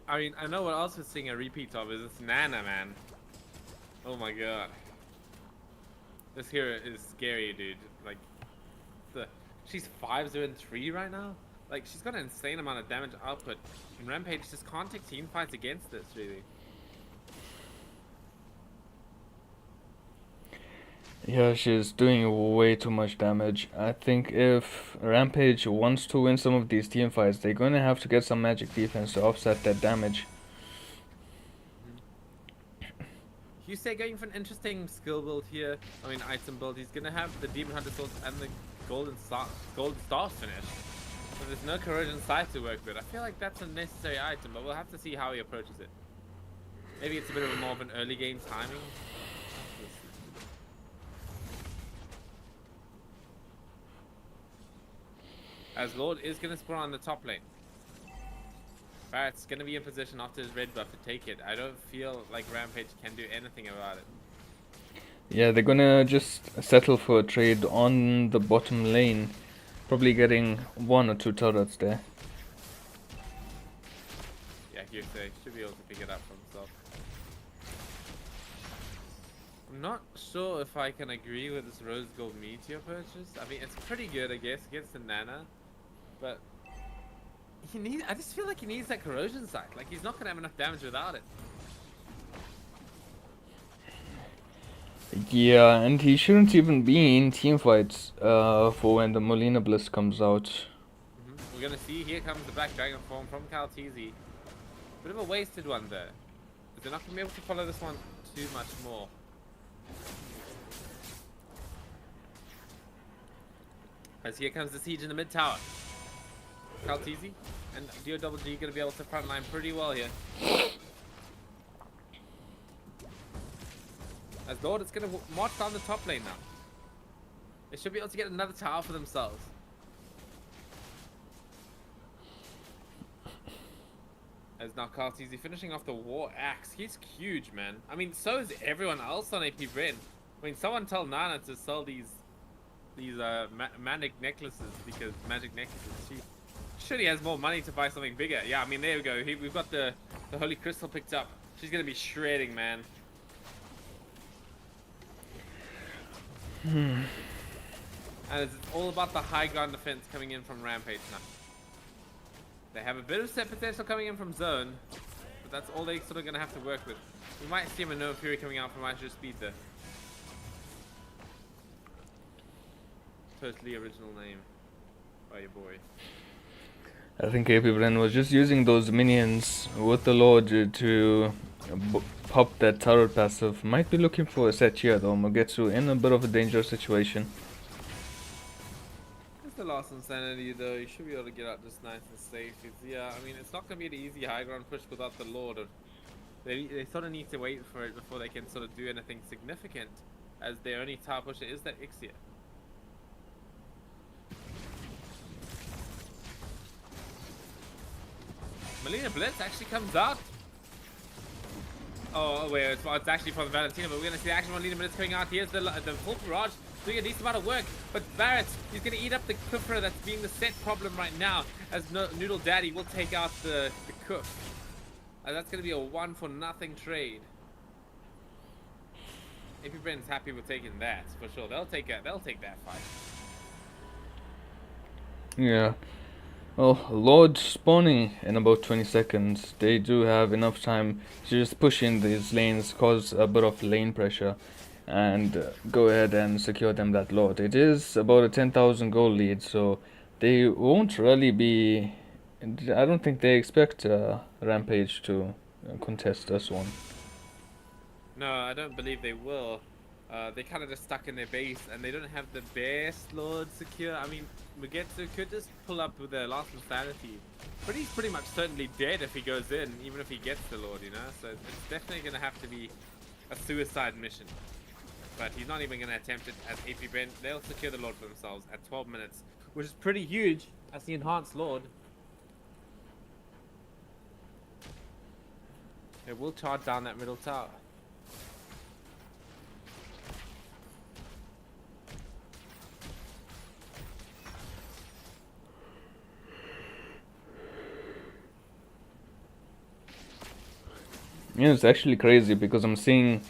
I mean, I know what else we're seeing a repeat of is this Nana, man. Oh my god. This hero is scary, dude. Like, she's 5-0-3 right now. Like, she's got an insane amount of damage output. And Rampage just can't take team fights against this, really. Yeah, she's doing way too much damage. I think if Rampage wants to win some of these team fights, they're gonna have to get some magic defense to offset that damage. Yusei going for an interesting skill build here. I mean, item build. He's gonna have the Demon Hunter Swords and the Golden Stars finish. But there's no Corrosion Sight to work with. I feel like that's a necessary item, but we'll have to see how he approaches it. Maybe it's a bit of more of an early game timing. As Lord is going to spawn on the top lane. Barrett's going to be in position after his red buff to take it. I don't feel like Rampage can do anything about it. Yeah, they're gonna just settle for a trade on the bottom lane. Probably getting 1 or 2 turrets there. Yeah, Yusei should be able to pick it up for himself. I'm not sure if I can agree with this Rose Gold Meteor purchase. I mean, it's pretty good, I guess, against the Nana. But I just feel like he needs that Corrosion Sight. Like, he's not going to have enough damage without it. Yeah, and he shouldn't even be in team fights for when the Molina Bliss comes out. We're going to see, here comes the Black Dragon form from Calteezy. Bit of a wasted one there. They're not going to be able to follow this one too much more. As here comes the siege in the mid tower. Kaltizi and DOG going to be able to frontline pretty well here. As Lord, it's going to march down the top lane now. They should be able to get another tower for themselves. As now Kaltizi finishing off the War Axe. He's huge, man. I mean, so is everyone else on AP Bren. I mean, someone tell Nana to sell these magic necklaces, because magic necklaces. She surely has more money to buy something bigger. Yeah, I mean, there we go. We've got the holy crystal picked up. She's gonna be shredding, man. And it's all about the high ground defense coming in from Rampage now. They have a bit of set potential coming in from zone, but that's all they sort of gonna have to work with. We might see a Manova Fury coming out from Azure Speed though. Totally original name by your boy. I think AP Bren was just using those minions with the Lord to pop that turret passive. Might be looking for a set here though. Mugetsu in a bit of a dangerous situation. It's the last insanity though. You should be able to get out just nice and safe. Yeah, I mean, it's not going to be an easy high ground push without the Lord. They sort of need to wait for it before they can sort of do anything significant, as their only tower pusher is that Ixia. Melina Blitz actually comes out. Oh wait, it's actually from Valentina, but we're gonna see the action on Melina Blitz coming out. Here's the full barrage doing a decent amount of work, but Barrett, he's gonna eat up the Kufra that's being the set problem right now, as Noodle Daddy will take out the Kuf. That's gonna be a 1-for-nothing trade. AP Bren's happy with taking that for sure. They'll take that fight. Yeah. Well, Lord spawning in about 20 seconds. They do have enough time to just push in these lanes, cause a bit of lane pressure, and go ahead and secure them that Lord. It is about a 10,000 gold lead, so they won't really be... I don't think they expect Rampage to contest this one. No, I don't believe they will. They kind of just stuck in their base, and they don't have the best Lord secure. I mean, Mugetsu could just pull up with their last insanity, but he's pretty much certainly dead if he goes in, even if he gets the Lord, you know? So it's definitely going to have to be a suicide mission. But he's not even going to attempt it as AP Bren. They'll secure the Lord for themselves at 12 minutes, which is pretty huge as the enhanced Lord. It will charge down that middle tower. Yeah, it's actually crazy because I'm seeing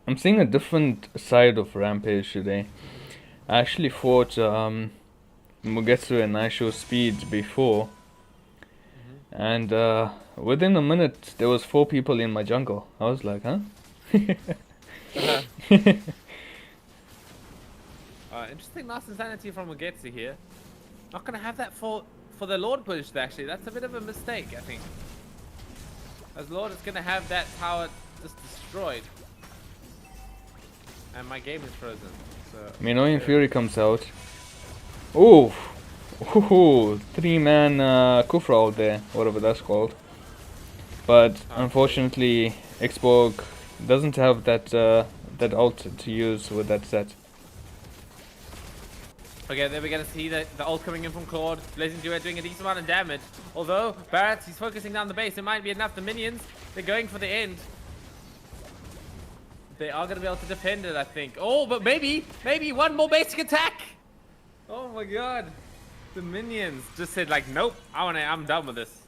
a different side of Rampage today. I actually fought Mugetsu and Naisho Speed before, and within a minute there was 4 people in my jungle. I was like, huh? Interesting last insanity from Mugetsu here. Not gonna have that for the Lord push actually. That's a bit of a mistake, I think. As Lord is gonna have that tower just destroyed. And my game is frozen. So Minoan Fury comes out. Ooh! Ooh! 3-man Kufra out there, whatever that's called. But unfortunately, Xborg doesn't have that ult to use with that set. Okay, then we're gonna see the ult coming in from Claude. Blazing Duet doing a decent amount of damage. Although Barrett, he's focusing down the base. It might be enough. The minions, they're going for the end. They are gonna be able to defend it, I think. Oh, but maybe one more basic attack. Oh my god. The minions just said like, nope, I'm done with this.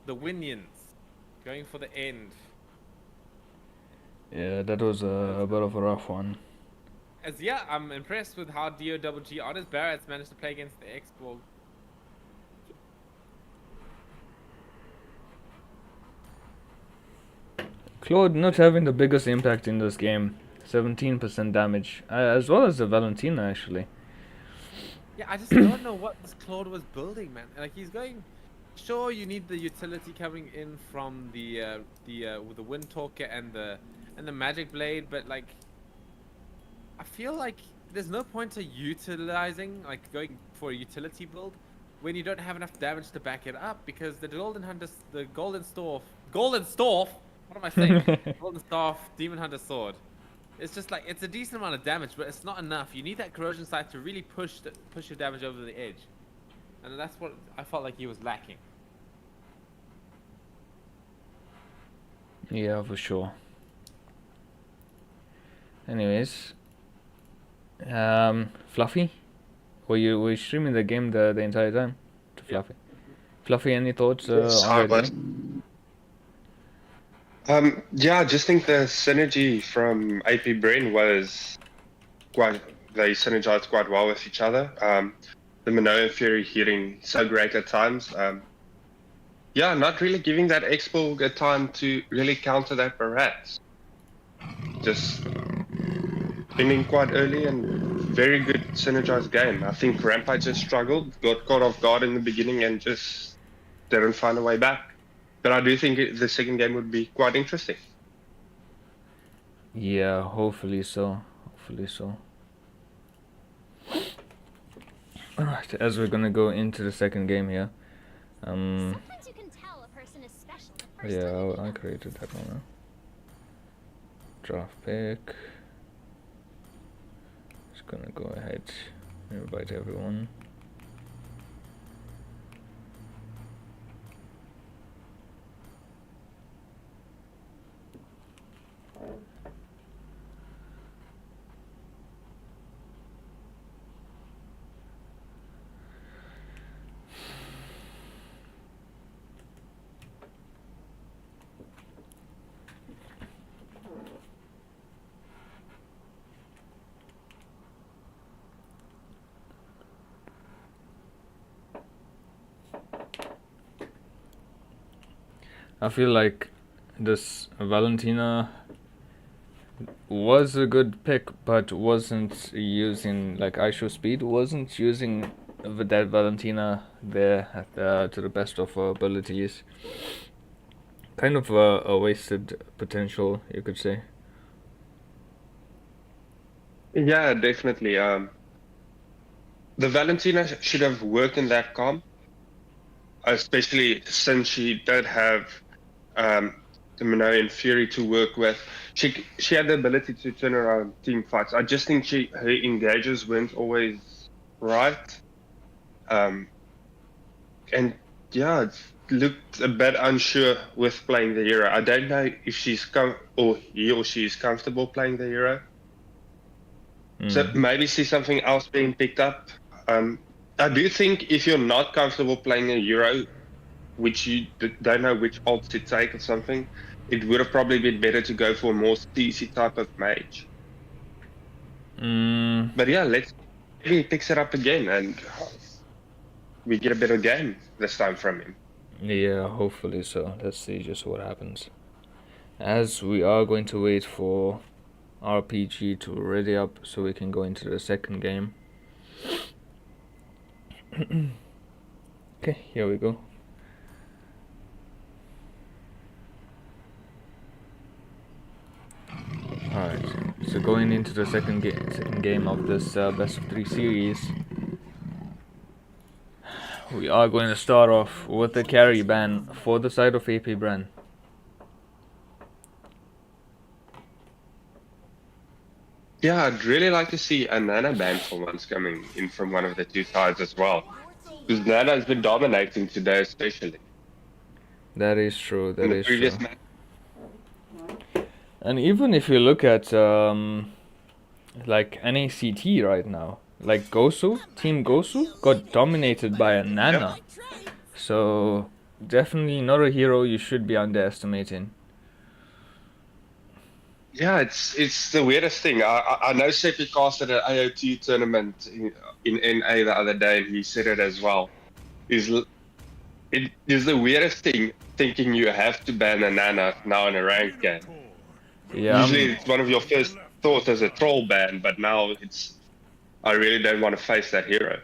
The Winions going for the end. Yeah, that was a bit of a rough one. As yeah, I'm impressed with how DOG Honest Barrett's managed to play against the Xborg. Claude not having the biggest impact in this game. 17% damage, as well as the Valentina actually. Yeah, I just don't know what this Claude was building, man. Like he's going. Sure, you need the utility coming in from with the Wind Talker and the Magic Blade, but like, I feel like there's no point to utilizing like going for a utility build when you don't have enough damage to back it up because the Golden Storf. What am I saying? Golden Staff, Demon Hunter Sword. It's just like it's a decent amount of damage, but it's not enough. You need that corrosion scythe to really push your damage over the edge, and that's what I felt like he was lacking. Yeah, for sure. Anyways, Fluffy, were you streaming the game the entire time? To Fluffy. Fluffy, any thoughts Yes, on I that was. game? Yeah, I just think the synergy from AP Brain was they synergized quite well with each other. The MLIO and Fury hitting so great at times. Yeah, not really giving that Expo a time to really counter that perhaps. Just ending quite early and very good synergized game. I think Rampage just struggled, got caught off guard in the beginning and just didn't find a way back. But I do think the second game would be quite interesting. Yeah, hopefully so. Hopefully so. Alright, as we're gonna go into the second game here. Sometimes you can tell a person is special the first Yeah, time you meet I them. created that one. Huh? Draft pick. Just gonna go ahead and invite everyone. I feel like this Valentina was a good pick, but wasn't using like ISO speed. Wasn't using that Valentina there to the best of her abilities. Kind of a wasted potential, you could say. Yeah, definitely. The Valentina should have worked in that comp, especially since she did have the MLIO and Fury to work with. She had the ability to turn around team fights. I just think her engages weren't always right. And yeah, it looked a bit unsure with playing the hero. I don't know if he or she is comfortable playing the hero. So maybe see something else being picked up. I do think if you're not comfortable playing a hero, which you don't know which ult to take or something, it would have probably been better to go for a more CC type of mage. But yeah, maybe he picks it up again and we get a better game this time from him. Yeah, hopefully so. Let's see just what happens. As we are going to wait for RPG to ready up so we can go into the second game. Okay, here we go. Alright, so going into the second game of this best of 3 series, we are going to start off with the carry ban for the side of AP Brand. Yeah, I'd really like to see a Nana ban for once coming in from one of the two sides as well. Because Nana has been dominating today especially. That is true, that In the is previous true. match. And even if you look at like NACT right now, like Team Gosu got dominated by a Nana. So definitely not a hero you should be underestimating. Yeah, it's the weirdest thing. I know Seppi casted an AOT tournament in NA the other day, and he said it as well. It is the weirdest thing thinking you have to ban a Nana now in a ranked game. Yeah, Usually it's one of your first thoughts as a troll ban, but now I really don't want to face that hero.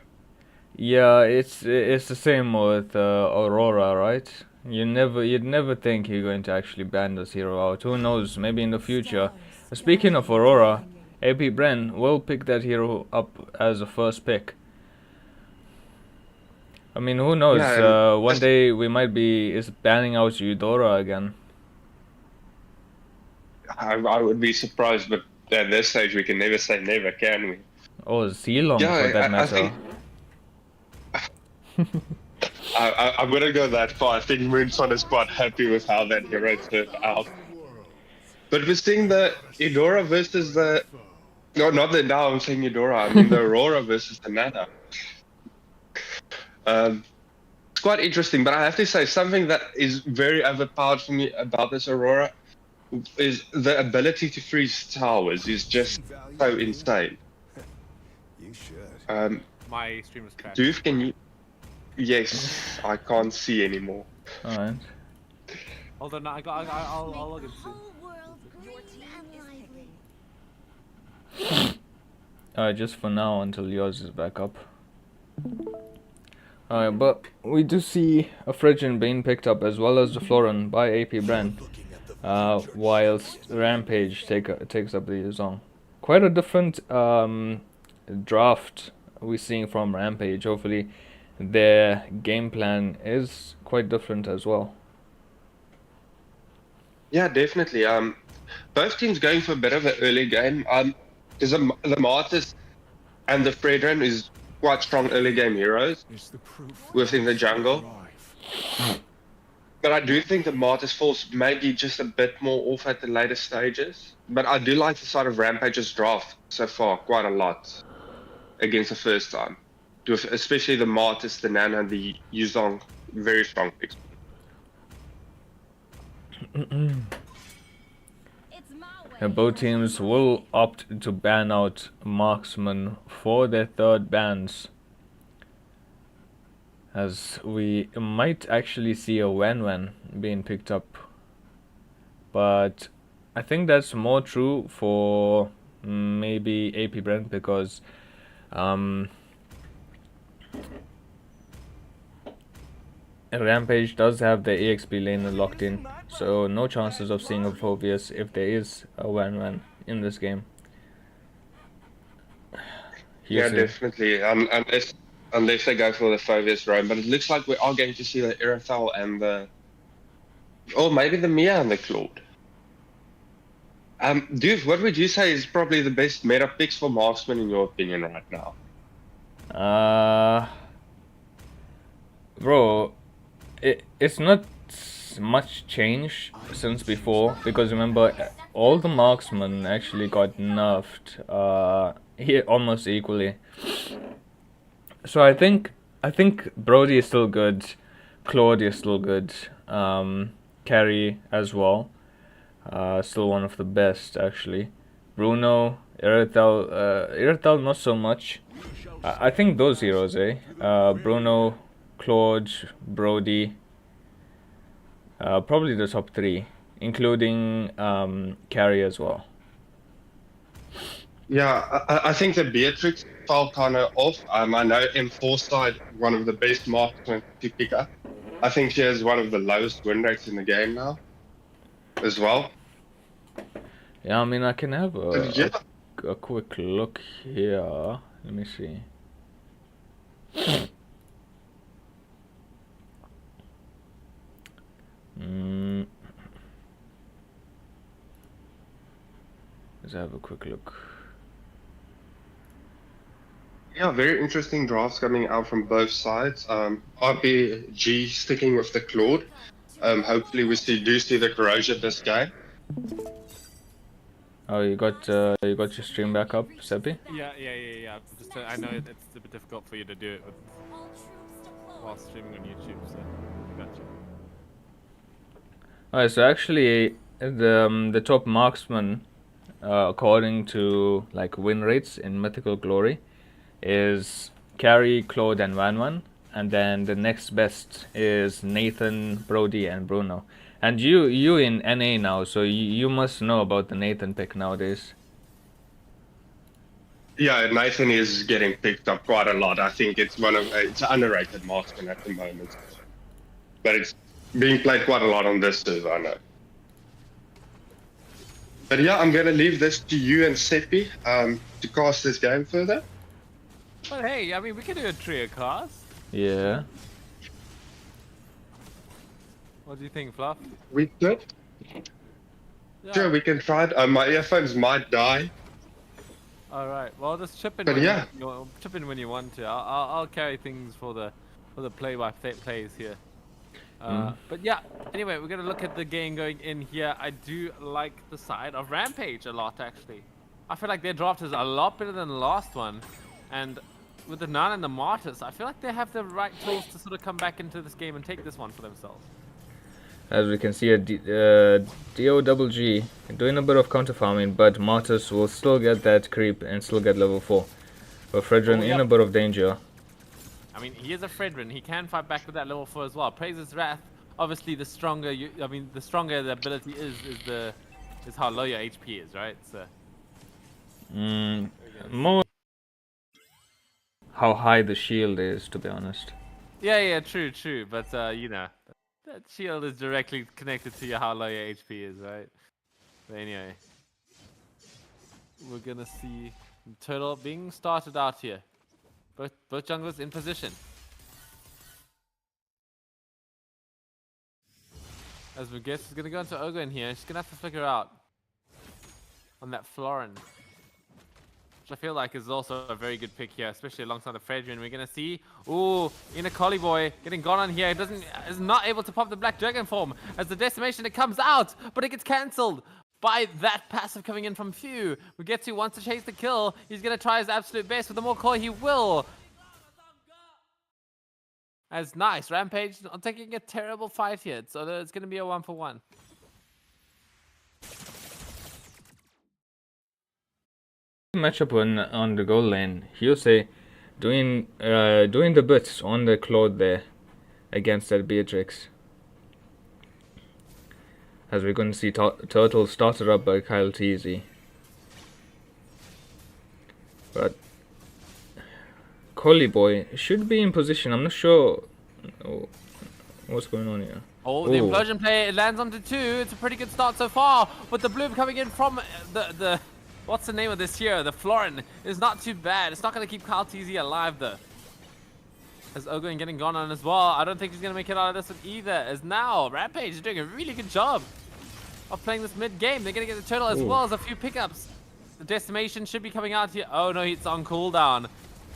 Yeah, it's the same with Aurora, right? You'd never think you're going to actually ban this hero out. Who knows? Maybe in the future. Speaking of Aurora, AP Bren will pick that hero up as a first pick. I mean, who knows? Yeah, and One day we might be is banning out Eudora again. I would be surprised, but at this stage we can never say never, can we? Or Zilong for that Yeah, I matter. think I wouldn't go that far. I think Moonson is quite happy with how that hero turned out. But we're seeing the Eudora versus the no, not the now I'm saying Eudora. I mean the Aurora versus the Nana. It's quite interesting, but I have to say something that is very overpowered for me about this Aurora is the ability to freeze towers is just so insane. You should. My stream was crashed. Doof, can you? Yes, I can't see anymore. Alright. Hold on, I'll log in soon. Whole world green and lively. Just for now until yours is back up. Alright, but we do see a Phrygian being picked up as well as the Floran by AP Brand, whilst Rampage takes up the song. Quite a different draft we're seeing from Rampage. Hopefully their game plan is quite different as well. Yeah, definitely. Both teams going for a bit of an early game. Because the Martyrs and the Fredrin is quite strong early game heroes within the jungle. But I do think the Martyrs falls maybe just a bit more off at the later stages. But I do like the side of Rampage's draft so far quite a lot against the first time. With especially the Martyrs, the Nana, and the Yuzong, very strong picks. It's my way. And both teams will opt to ban out Marksman for their third bans, as we might actually see a Wen being picked up. But I think that's more true for maybe AP Brent because Rampage does have the EXP lane locked in, so no chances of seeing a Phobius if there is a Wen in this game. Yeah, Here's it. definitely. Unless they go for the Phobius roam, but it looks like we are going to see the Irithel and the, or maybe the Mia and the Claude. Dude, what would you say is probably the best meta picks for Marksman in your opinion right now? Bro, it's not much change since before, because remember all the marksmen actually got nerfed here almost equally. So I think Brody is still good, Claude is still good, Carrie as well, still one of the best actually. Bruno, Irithel not so much. I think those heroes, Bruno, Claude, Brody, probably the top three, including Carrie as well. Yeah, I think the Beatrix fell kind of off. I know M4 side, one of the best marksmen to pick up. I think she has one of the lowest win rates in the game now, as well. Yeah, I mean I can have Yeah. a quick look here. Let me see. Let's have a quick look. Yeah, very interesting drafts coming out from both sides. RPG sticking with the Claude. Hopefully we do see the corrosion this game. Oh, you got your stream back up, Seppi? Yeah. Just I know it's a bit difficult for you to do it with, All troops deployed. while streaming on YouTube, so gotcha. Alright, so actually the top marksman, according to like win rates in Mythical Glory, is Carrie, Claude, and Wan, and then the next best is Nathan, Brody, and Bruno. And you in NA now, so you must know about the Nathan pick nowadays. Yeah, Nathan is getting picked up quite a lot. I think it's it's an underrated marksman at the moment, but it's being played quite a lot on this server, I know. But yeah, I'm gonna leave this to you and Seppi to cast this game further. But hey, I mean, we can do a trio cast. Yeah. What do you think, Fluff? We could. Yeah. Sure, we can try it. My earphones might die. All right. Well, just chip in. But yeah. Chip in when you want to. I'll carry things for the play-by-play plays here. But yeah. Anyway, we're gonna look at the game going in here. I do like the side of Rampage a lot, actually. I feel like their draft is a lot better than the last one, and with the Nun and the Martyrs, I feel like they have the right tools to sort of come back into this game and take this one for themselves. As we can see, DOGG doing a bit of counter farming, but Martyrs will still get that creep and still get level 4. But Fredrin in a bit of danger. I mean, he is a Fredrin. He can fight back with that level 4 as well. Praise's Wrath. Obviously, the stronger the stronger the ability is how low your HP is, right? So. More how high the shield is, to be honest. Yeah, true. But you know, that shield is directly connected to how low your HP is, right? But anyway, we're gonna see Turtle being started out here. Both junglers in position. As we guess, he's gonna go into Ogre in here. She's gonna have to flicker out on that Florin, which I feel like is also a very good pick here, especially alongside the Fredrin. We're gonna see, ooh, in a Collie Boy getting gone on here. Is not able to pop the Black Dragon form as the decimation. It comes out, but it gets cancelled by that passive coming in from Few. We get to wants to chase the kill. He's gonna try his absolute best with the more core. He will. As nice, Rampage not taking a terrible fight here, so it's gonna be a 1-for-1. Matchup on the goal lane. Hyuse doing the bits on the Claude there against that Beatrix. As we're going to see Turtle started up by Kyle Teasy. But Collie Boy should be in position. I'm not sure what's going on here. Oh, the implosion play, it lands onto 2. It's a pretty good start so far. But the bloom coming in from the what's the name of this here? The Florin is not too bad. It's not going to keep Kyle TZ alive though. As Ogre getting gone on as well. I don't think he's going to make it out of this one either. As now, Rampage is doing a really good job of playing this mid-game. They're going to get the turtle as well as a few pickups. The decimation should be coming out here. Oh no, it's on cooldown.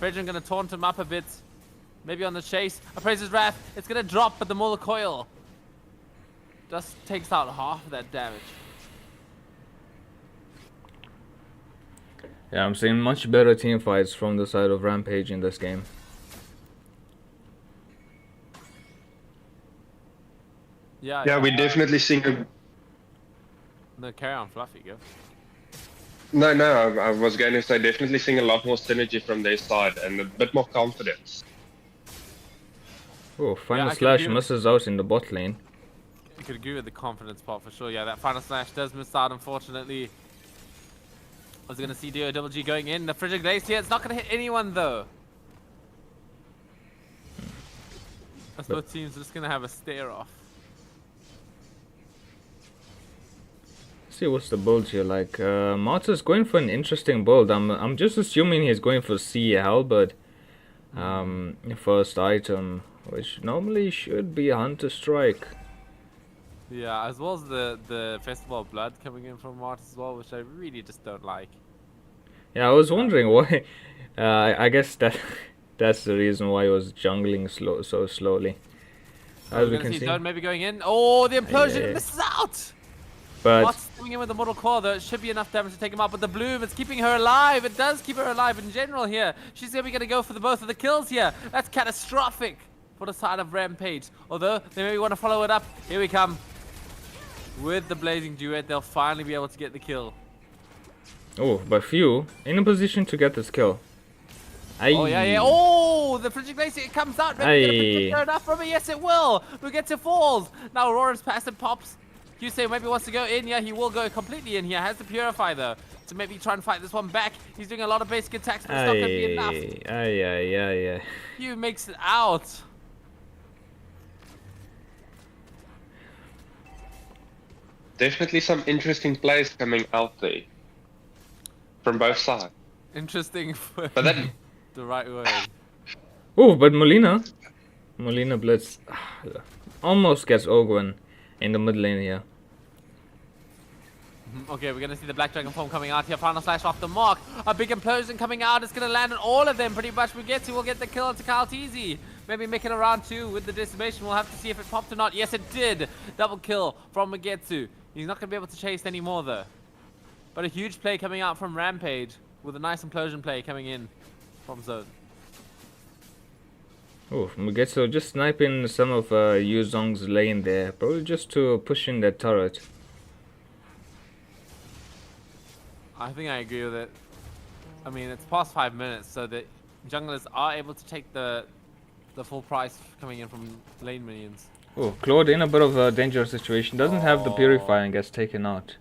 Fredrin going to taunt him up a bit. Maybe on the chase. Praise's Wrath. It's going to drop, but the Muller Coil just takes out half of that damage. Yeah, I'm seeing much better team fights from the side of Rampage in this game. Yeah, we're definitely seeing a... No, carry on, Fluffy, go. No, I was going to say definitely seeing a lot more synergy from their side and a bit more confidence. Oh, Final Slash misses out in the bot lane. I could agree with the confidence part for sure. Yeah, that Final Slash does miss out, unfortunately. I was going to see DOGG going in. The Frigid Glacier, it's not going to hit anyone though. As both teams are just going to have a stare off. See what's the build here like. Marta's going for an interesting build. I'm just assuming he's going for CL, but first item, which normally should be Hunter Strike. Yeah, as well as the Festival of Blood coming in from Mart as well, which I really just don't like. Yeah, I was wondering why. I guess that's the reason why he was jungling so slowly. As we can see, Zone maybe going in. Oh, the implosion misses out. But What's coming in with the Mortal Core though? It should be enough damage to take him out, but the Bloom is keeping her alive. It does keep her alive in general here. She's gonna be gonna go for both of the kills here. That's catastrophic for the side of Rampage. Although they maybe want to follow it up. Here we come. With the Blazing Duet, they'll finally be able to get the kill. Oh, but Few in a position to get this kill. Oh, yeah. Oh, the Frigid Glacier, it comes out. Maybe gonna enough from it. Yes, it will. We get to falls. Now Aurora's passive pops. Hyuse maybe wants to go in. Yeah, he will go completely in here. Has the Purify though. to maybe try and fight this one back. He's doing a lot of basic attacks, but it's not going to be enough. Aye. Hugh makes it out. Definitely some interesting plays coming out there from both sides. Interesting for But then, the right word. Oh, but Molina Blitz almost gets Ogwen in the mid lane here. Okay, we're going to see the Black Dragon form coming out here. Final slash off the mark. A big implosion coming out. It's going to land on all of them pretty much. We'll get the kill onto Kaltizi. Maybe make it around 2 with the decimation. We'll have to see if it popped or not. Yes, it did. Double kill from Magetsu. He's not going to be able to chase anymore though. But a huge play coming out from Rampage with a nice implosion play coming in from zone. Oh, Mugetsu just sniping some of Yuzong's lane there, probably just to push in that turret. I think I agree with it. I mean, it's past 5 minutes, so the junglers are able to take the full price coming in from lane minions. Oh, Claude in a bit of a dangerous situation, doesn't have the Purify and gets taken out.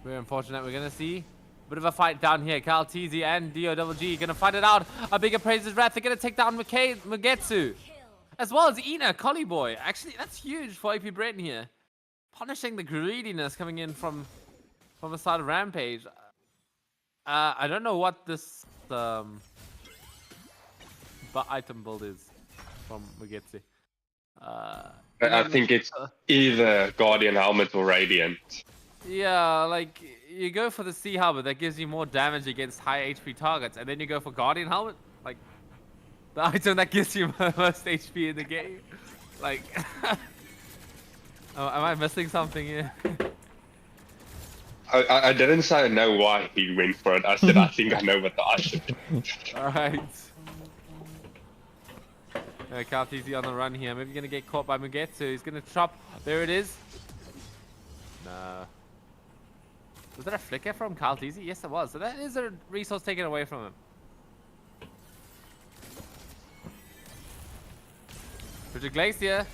Very unfortunate. We're going to see a bit of a fight down here. Kaltizi and DOGG going to fight it out. A bigger Praise's Wrath. They're going to take down Mugetsu. As well as Ina, Collie Boy. Actually, that's huge for AP Breton here. Punishing the greediness coming in from the side of Rampage. I don't know what this item build is from Mugetsu. I think it's either Guardian Helmet or Radiant. Yeah, like, you go for the Sea Helmet, that gives you more damage against high HP targets, and then you go for Guardian Helmet, like, the item that gives you most HP in the game. Like, am I missing something here? I didn't say I know why he went for it. I said I think I know what the item is. Alright. Kaltizi on the run here. Maybe gonna get caught by Mugetsu. He's gonna chop. There it is. No. Was that a flicker from Kaltizi? Yes, it was. So that is a resource taken away from him. Richard Glacier.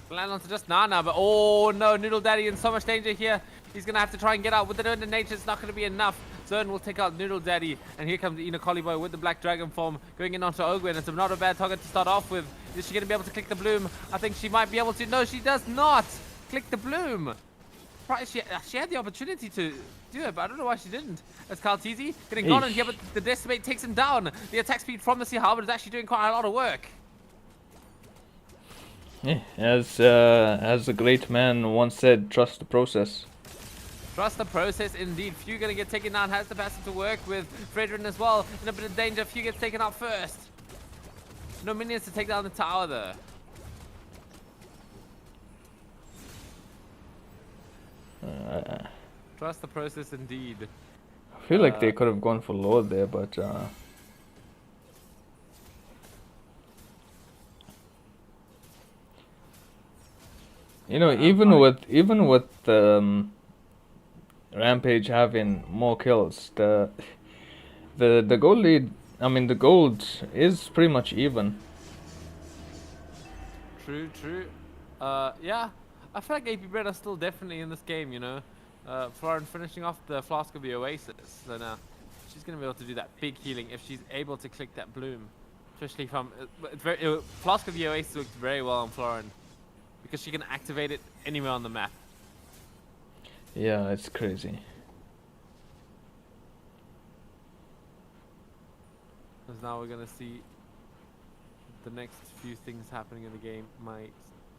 Land onto just Nana, but oh no, Noodle Daddy in so much danger here. He's gonna have to try and get out with the Nerd Nature. It's not gonna be enough. Zern will take out Noodle Daddy, and here comes Ina Collie Boy with the Black Dragon form going in onto Ogwen. It's not a bad target to start off with. Is she gonna be able to click the bloom? I think she might be able to. No, she does not click the bloom. She had the opportunity to do it, but I don't know why she didn't. As Kaltizi getting gone in here, but the Decimate takes him down. The attack speed from the Sea Harbor is actually doing quite a lot of work. Yeah, as a great man once said, trust the process. Trust the process indeed. Few gonna get taken down, has the passive to work with. Fredrin as well in a bit of danger. Few gets taken out first. No minions to take down the tower though. Trust the process indeed. I feel like they could have gone for Lord there, but you know, even with Rampage having more kills, the gold lead, I mean the gold is pretty much even. True. Yeah, I feel like AP Bread are still definitely in this game, you know. Florin finishing off the Flask of the Oasis, so now she's gonna be able to do that big healing if she's able to click that bloom, especially from Flask of the Oasis looked very well on Florin because she can activate it anywhere on the map. Yeah, it's crazy. Because now we're gonna see the next few things happening in the game. My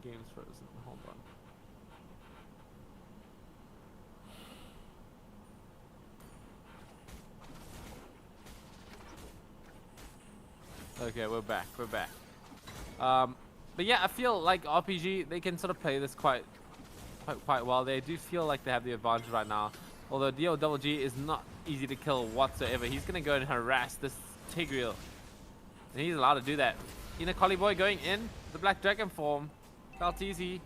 game's frozen. Hold on. Okay, we're back. But yeah, I feel like RPG, they can sort of play this quite well. They do feel like they have the advantage right now. Although DOGG is not easy to kill whatsoever. He's going to go and harass this Tigreal. And he's allowed to do that. Ina Collie Boy going in. The Black Dragon form. Kaltizi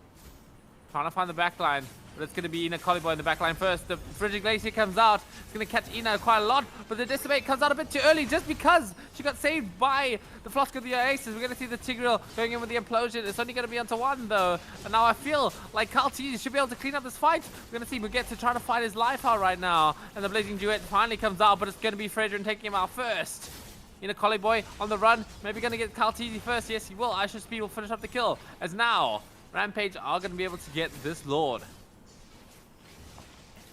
Trying to find the back line. But it's going to be Ina Coliboy in the back line first. The Frigid Glacier comes out. It's going to catch Ina quite a lot. But the Decimate comes out a bit too early just because she got saved by the Flask of the Oasis. We're going to see the Tigreal going in with the Implosion. It's only going to be onto one though. And now I feel like Carl T should be able to clean up this fight. We're going to see Muget to try to fight his life out right now. And the Blazing Duet finally comes out. But it's going to be Fredrin taking him out first. Ina Coliboy on the run. Maybe going to get Carl T first. Yes, he will. Aisha Speed will finish up the kill. As now, Rampage are going to be able to get this Lord.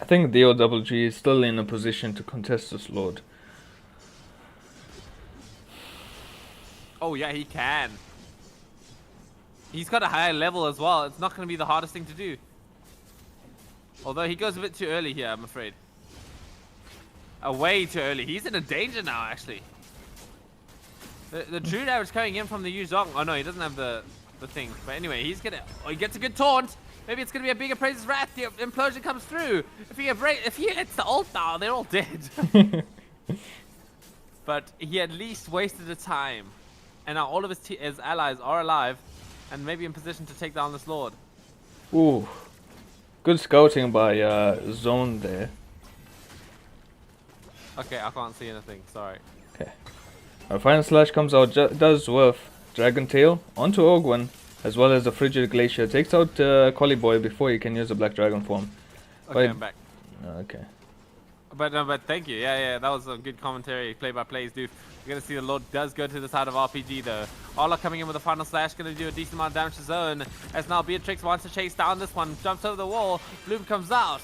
I think the OWG is still in a position to contest this Lord. Oh yeah, he can. He's got a higher level as well. It's not going to be the hardest thing to do. Although he goes a bit too early here, I'm afraid. Way too early. He's in a danger now, actually. The true damage coming in from the Yuzong. Oh no, he doesn't have the thing. But anyway, he's gonna. Oh, he gets a good taunt. Maybe it's gonna be a bigger Praise's Wrath. The implosion comes through. If he hits the ult now, they're all dead. But he at least wasted the time, and now all of his allies are alive, and maybe in position to take down this Lord. Ooh, good scouting by Zone there. Okay, I can't see anything. Sorry. Okay. Our final slash comes out, does with Dragon Tail onto Ogwen, as well as the Frigid Glacier. Takes out Coliboy before he can use the Black Dragon form. Okay, I'm back. Okay. But thank you. Yeah, that was a good commentary. Play-by-plays, dude. You're going to see the Lord does go to the side of RPG, though. Arla coming in with a final slash. Going to do a decent amount of damage to Zone. As now Beatrix wants to chase down this one. Jumps over the wall. Bloom comes out.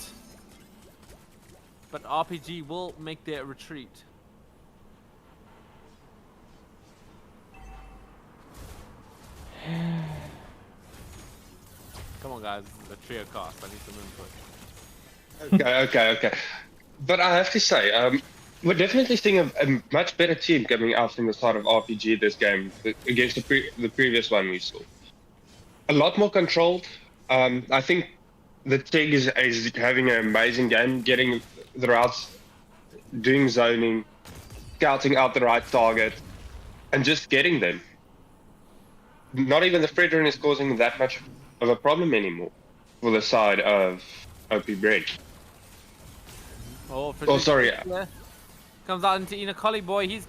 But RPG will make their retreat. Come on, guys. This is a trio cast. I need some input. Okay. But I have to say, we're definitely seeing a much better team coming out from the side of RPG this game against the previous one we saw. A lot more controlled. I think the Tig is having an amazing game, getting the routes, doing zoning, scouting out the right target, and just getting them. Not even the Fredrin is causing that much of a problem anymore for the side of OP Bread. Oh, sorry. Comes out into Ina Coliboy. He's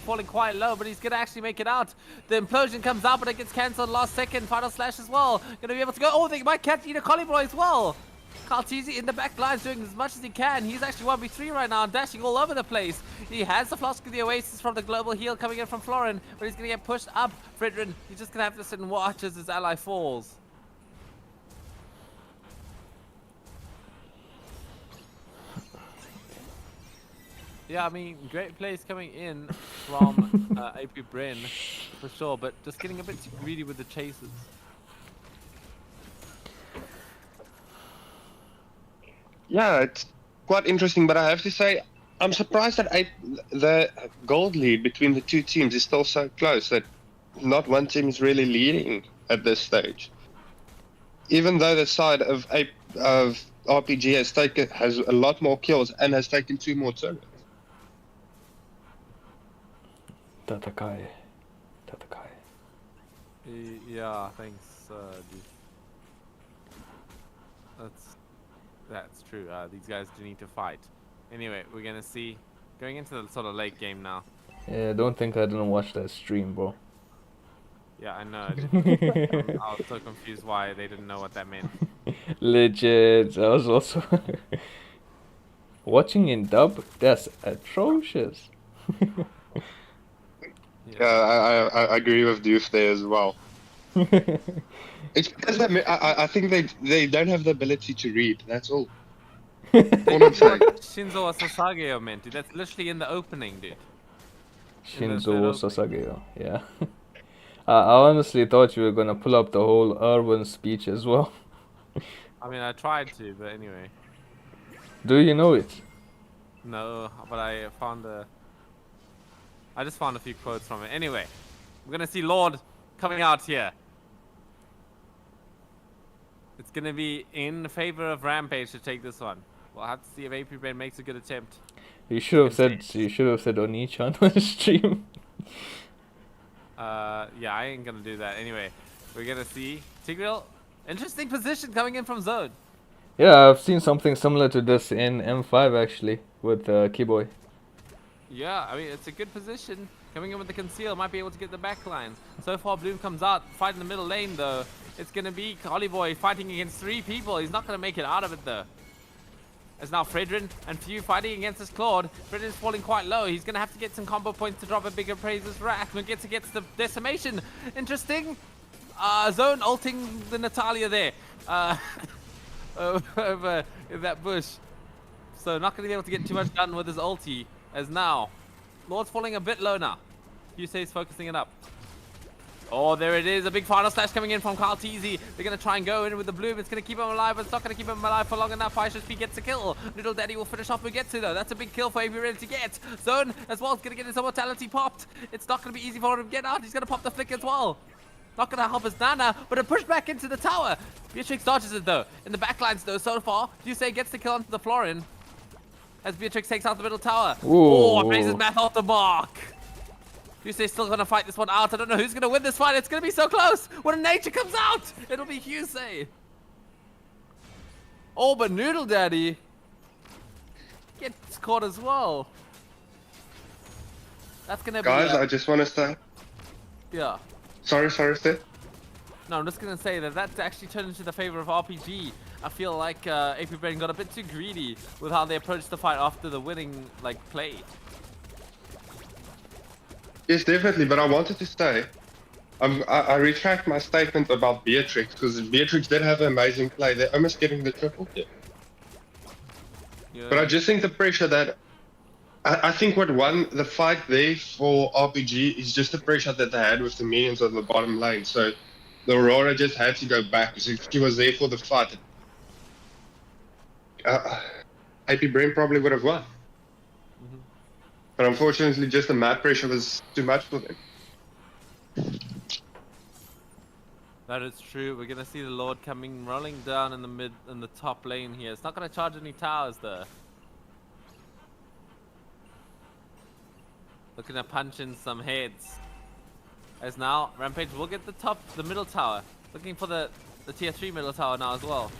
falling quite low, but he's gonna actually make it out. The implosion comes out, but it gets cancelled last second. Final slash as well. Gonna be able to go. Oh, they might catch Ina Coliboy as well. Kaltizi in the back lines doing as much as he can. He's actually 1v3 right now, dashing all over the place. He has the Flask of the Oasis from the global heal coming in from Florin, but he's gonna get pushed up. Fredrin, he's just gonna have to sit and watch as his ally falls. Yeah, I mean, great plays coming in from AP Bren, for sure, but just getting a bit too greedy with the chases. Yeah, it's quite interesting, but I have to say, I'm surprised that the gold lead between the two teams is still so close that not one team is really leading at this stage. Even though the side of RPG has a lot more kills and has taken 2 more turrets. Tatakai. Yeah, thanks, dude. That's true. These guys do need to fight. Anyway, we're gonna see going into the sort of late game now. Yeah, don't think I didn't watch that stream, bro. Yeah, I know. I was so confused why they didn't know what that meant. Legit. I was also watching in dub. That's atrocious. Yeah, I agree with Doof there as well. It's because I think they don't have the ability to read. That's all. All I'm saying. Shinzo Sasageo meant, dude. That's literally in the opening, dude. Shinzo Sasageo, yeah. I honestly thought you were gonna pull up the whole Irwin speech as well. I mean, I tried to, but anyway. Do you know it? No, but I just found a few quotes from it. Anyway, we're gonna see Lord coming out here. It's gonna be in favor of Rampage to take this one. We'll have to see if AP Brain makes a good attempt. You should have said Onichan on the stream. Yeah, I ain't gonna do that. Anyway, we're gonna see Tigreal Interesting position coming in from zone. Yeah, I've seen something similar to this in M5 actually with Keyboy. Yeah, I mean, it's a good position. Coming in with the conceal, might be able to get the back line. So far, Bloom comes out, fight in the middle lane, though. It's going to be Collie fighting against 3 people. He's not going to make it out of it, though. As now Fredrin and Few fighting against this Claude. Fredrin's falling quite low. He's going to have to get some combo points to drop a bigger praises rack. Nuggetsu gets the decimation. Interesting. Zone ulting the Natalia there. Over in that bush. So not going to be able to get too much done with his ulti. As now, Lord's falling a bit low now. Yusei's focusing it up. Oh, there it is. A big final slash coming in from Carl Teasy. They're going to try and go in with the bloom. It's going to keep him alive, but it's not going to keep him alive for long enough. ISHP gets a kill. Little Daddy will finish off Mugetsu, though. That's a big kill for AB Ready to get. Zone as well is going to get his immortality popped. It's not going to be easy for him to get out. He's going to pop the flick as well. Not going to help his Nana, but a push back into the tower. Beatrix dodges it, though. In the backlines, though, so far, Yusei gets the kill onto the Florin. As Beatrix takes out the middle tower. Ooh. Oh, raises math off the mark. Yusei's still gonna fight this one out. I don't know who's gonna win this fight. It's gonna be so close. When nature comes out, it'll be Yusei. Oh, but Noodle Daddy gets caught as well. That's gonna be. Guys, I just want to say. Yeah. Sorry, Seth. No, I'm just gonna say that that's actually turned into the favor of RPG. I feel like AP Brain got a bit too greedy with how they approached the fight after the winning play. Yes, definitely. But I wanted to say, I retract my statement about Beatrix because Beatrix did have an amazing play. They're almost getting the triple kill. Yeah. But I just think the pressure that I think what won the fight there for RPG is just the pressure that they had with the minions on the bottom lane. So the Aurora just had to go back because if she was there for the fight, AP Brain probably would have won. But unfortunately, just the map pressure was too much for them. That is true. We're gonna see the Lord coming rolling down in the top lane here. It's not gonna charge any towers though. Looking to punch in some heads. As now, Rampage will get the middle tower. Looking for the tier 3 middle tower now as well.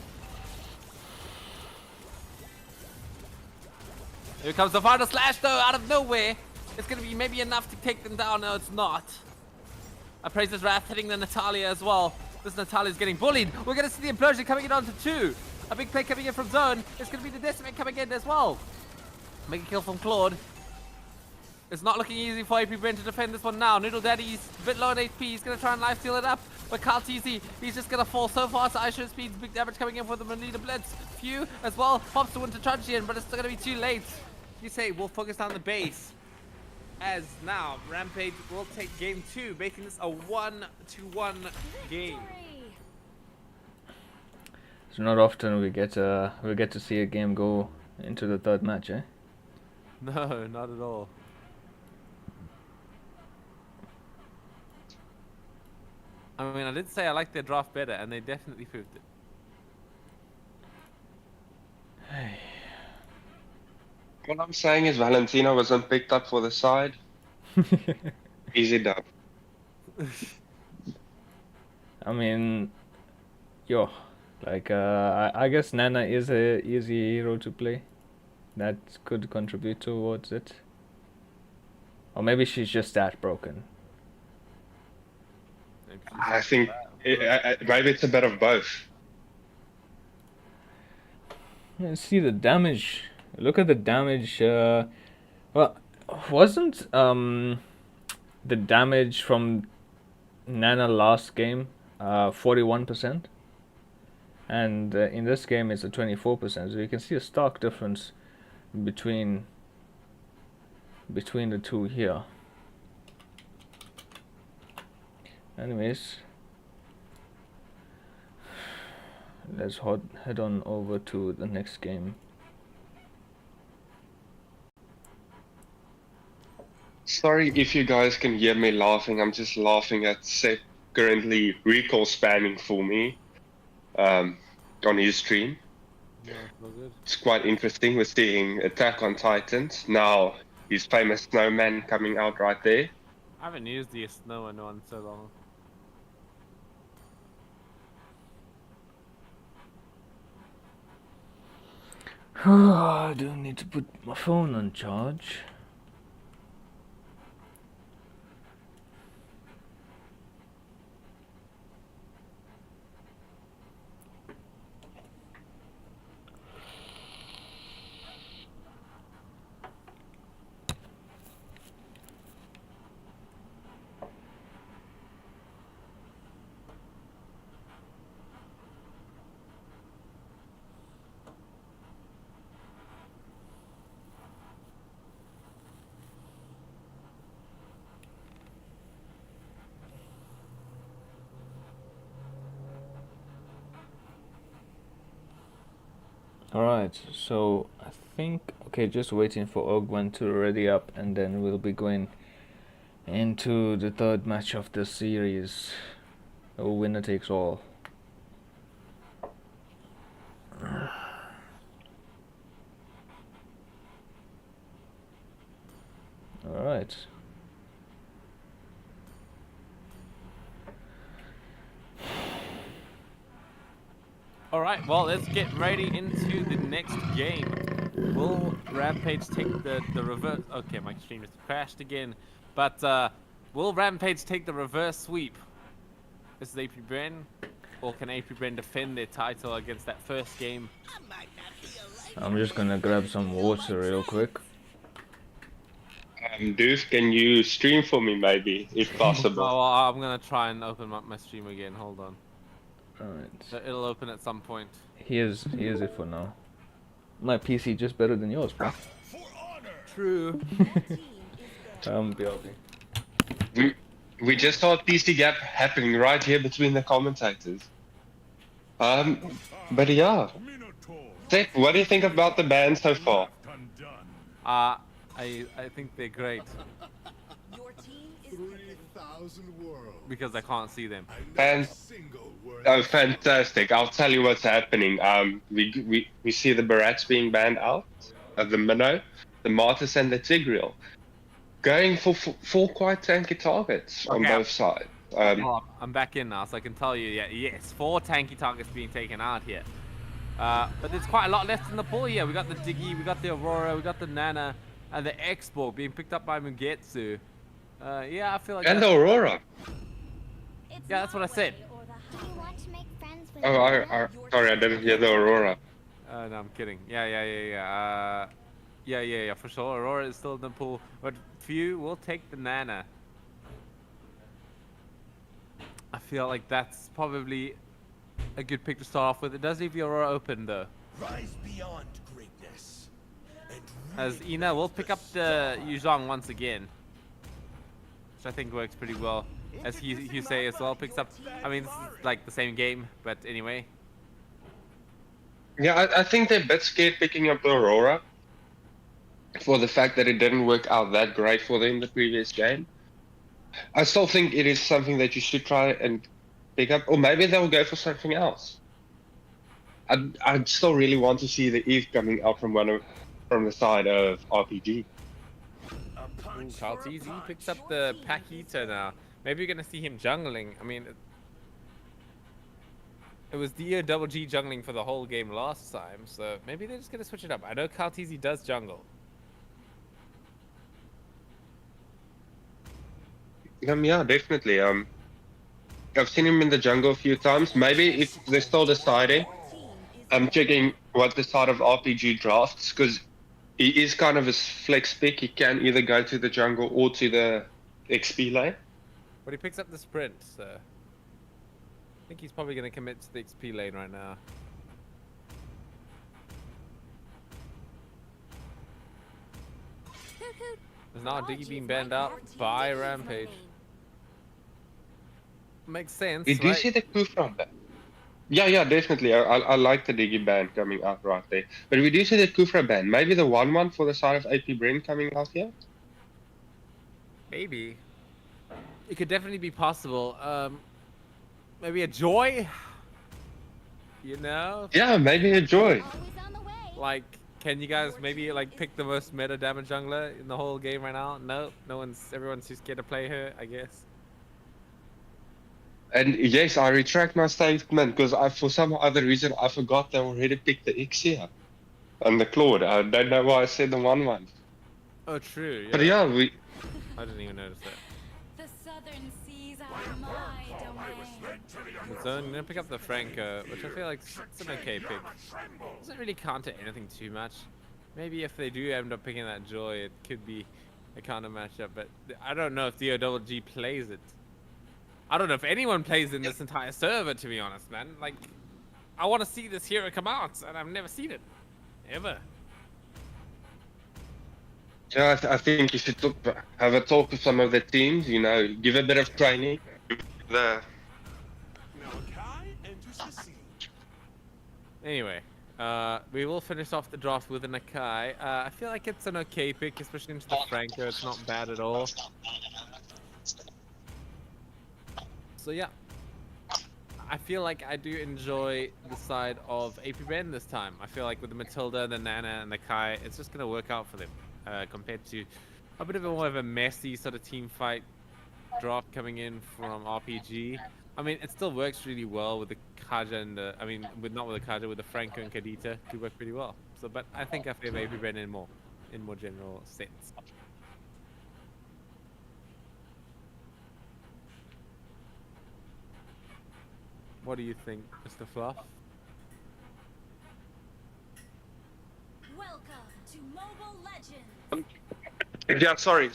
Here comes the final slash though, out of nowhere. It's gonna be maybe enough to take them down. No, it's not. I praise his wrath hitting the Natalia as well. This Natalia's getting bullied. We're gonna see the implosion coming in onto 2. A big play coming in from zone. It's gonna be the decimate coming in as well. Make a kill from Claude. It's not looking easy for AP Brent to defend this one now. Noodle Daddy's a bit low on HP. He's going to try and life steal it up. But Carl TZ, he's just going to fall so fast. Aisha speeds, big damage coming in for the Manita Blitz. Few as well. Pops the Winter Truncheon, but it's still going to be too late. You say we'll focus on the base. As now, Rampage will take game 2, making this a 1-1 game. It's not often we get to see a game go into the third match, eh? No, not at all. I mean, I did say I like their draft better, and they definitely proved it. What I'm saying is Valentina wasn't picked up for the side. Easy dub. I mean, I guess Nana is a easy hero to play. That could contribute towards it. Or maybe she's just that broken. I think maybe it's a bit of both. See the damage. Look at the damage. Well, wasn't the damage from Nana last game 41%? And in this game it's a 24%. So you can see a stark difference between the two here. Anyways, let's head on over to the next game. Sorry if you guys can hear me laughing. I'm just laughing at Seth currently recall spamming for me on his stream. Yeah, all good. It's quite interesting. We're seeing Attack on Titans. Now his famous snowman coming out right there. I haven't used the snow one so long. I do need to put my phone on charge. Alright, so I think, okay, just waiting for Ogwen to ready up and then we'll be going into the third match of the series. A winner takes all. Alright. All right, well, let's get ready into the next game. Will Rampage take the reverse? Okay, my stream just crashed again. But will Rampage take the reverse sweep? This is AP Bren, or can AP Bren defend their title against that first game? I'm just gonna grab some water real quick. Doof, can you stream for me maybe, if Oh, possible? well, I'm gonna try and open up my stream again. Hold on. Alright. It'll open at some point. Here's it for now. My PC just better than yours, bro. True. BLB. We just saw a PC gap happening right here between the commentators. But yeah. Seth, what do you think about the band so far? I think they're great Your team is 3,000 worlds. because I can't see them. And oh, fantastic! I'll tell you what's happening. We see the Barats being banned out, the Minnow, the Martis, and the Tigreal, going for quite tanky targets on Okay. both sides. Oh, I'm back in now, so I can tell you, yeah, yes, 4 tanky targets being taken out here. But there's quite a lot left in the pool here. We got the Diggy, we got the Aurora, we got the Nana, and the Expo being picked up by Mugetsu. Yeah, I feel like And the that's- Aurora. Yeah, that's what I said. Do you want to make friends with Oh, sorry, I didn't hear the Aurora. No, I'm kidding. Yeah, for sure. Aurora is still in the pool, but few will take the Nana. I feel like that's probably a good pick to start off with. It does leave the Aurora open though. Rise beyond greatness. And As Ina will pick up the Yuzhong once again, which I think works pretty well. As Husei as well picks up. I mean, this is like the same game, but anyway. Yeah, I think they're a bit scared picking up the Aurora for the fact that it didn't work out that great for them the previous game. I still think it is something that you should try and pick up, or maybe they'll go for something else. I'd still really want to see the Eve coming up from from the side of RPG. Kaltizi picks up the Pakita now. Maybe you're gonna see him jungling. I mean, it was DO double G jungling for the whole game last time, so maybe they're just gonna switch it up. I know Kaltizi does jungle. Yeah, definitely. I've seen him in the jungle a few times. Maybe if they're still deciding, I'm checking what the side of RPG drafts, because he is kind of a flex pick. He can either go to the jungle or to the XP lane. But he picks up the sprint, so I think he's probably gonna commit to the XP lane right now. There's now Diggy being banned out by Rampage. Makes sense, Did you right? see the coup from that? Yeah, definitely. I like the Diggy band coming out right there. But we do see the Kufra band. Maybe the 1-1 for the side of AP Bren coming out here? Maybe. It could definitely be possible. Maybe a Joy? You know? Yeah, maybe a Joy. Always on the way. Like, can you guys maybe like pick the most meta damage jungler in the whole game right now? No, everyone's too scared to play her, I guess. And yes, I retract my statement because for some other reason I forgot they already picked the X here. on the Claude. I don't know why I said the 1-1. Oh, true. But Yeah. yeah, we I didn't even notice that. The southern seas are my domain. So I'm gonna pick up the Franco, which I feel like it's an okay pick. Doesn't really counter anything too much. Maybe if they do end up picking that Joy, it could be a counter matchup, but I don't know if DOGG plays it. I don't know if anyone plays in this entire server, to be honest, man. Like, I want to see this hero come out, and I've never seen it. Ever. yeah, I think you should have a talk with some of the teams. You know, give a bit of training. The Malachi enters the scene. Anyway, we will finish off the draft with an Akai. I feel like it's an okay pick, especially into the Franco. It's not bad at all. So yeah, I feel like I do enjoy the side of AP Ben this time. I feel like with the Matilda, the Nana, and the Kai, it's just gonna work out for them compared to a bit of a more of a messy sort of team fight draft coming in from RPG. I mean, it still works really well with the Kaja and the, I mean, not with the Kaja, with the Franco and Kadita, do work pretty well. So, but I think I favor AP Ben in more general sense. What do you think, Mr. Fluff? Welcome to Mobile Legends. yeah, sorry.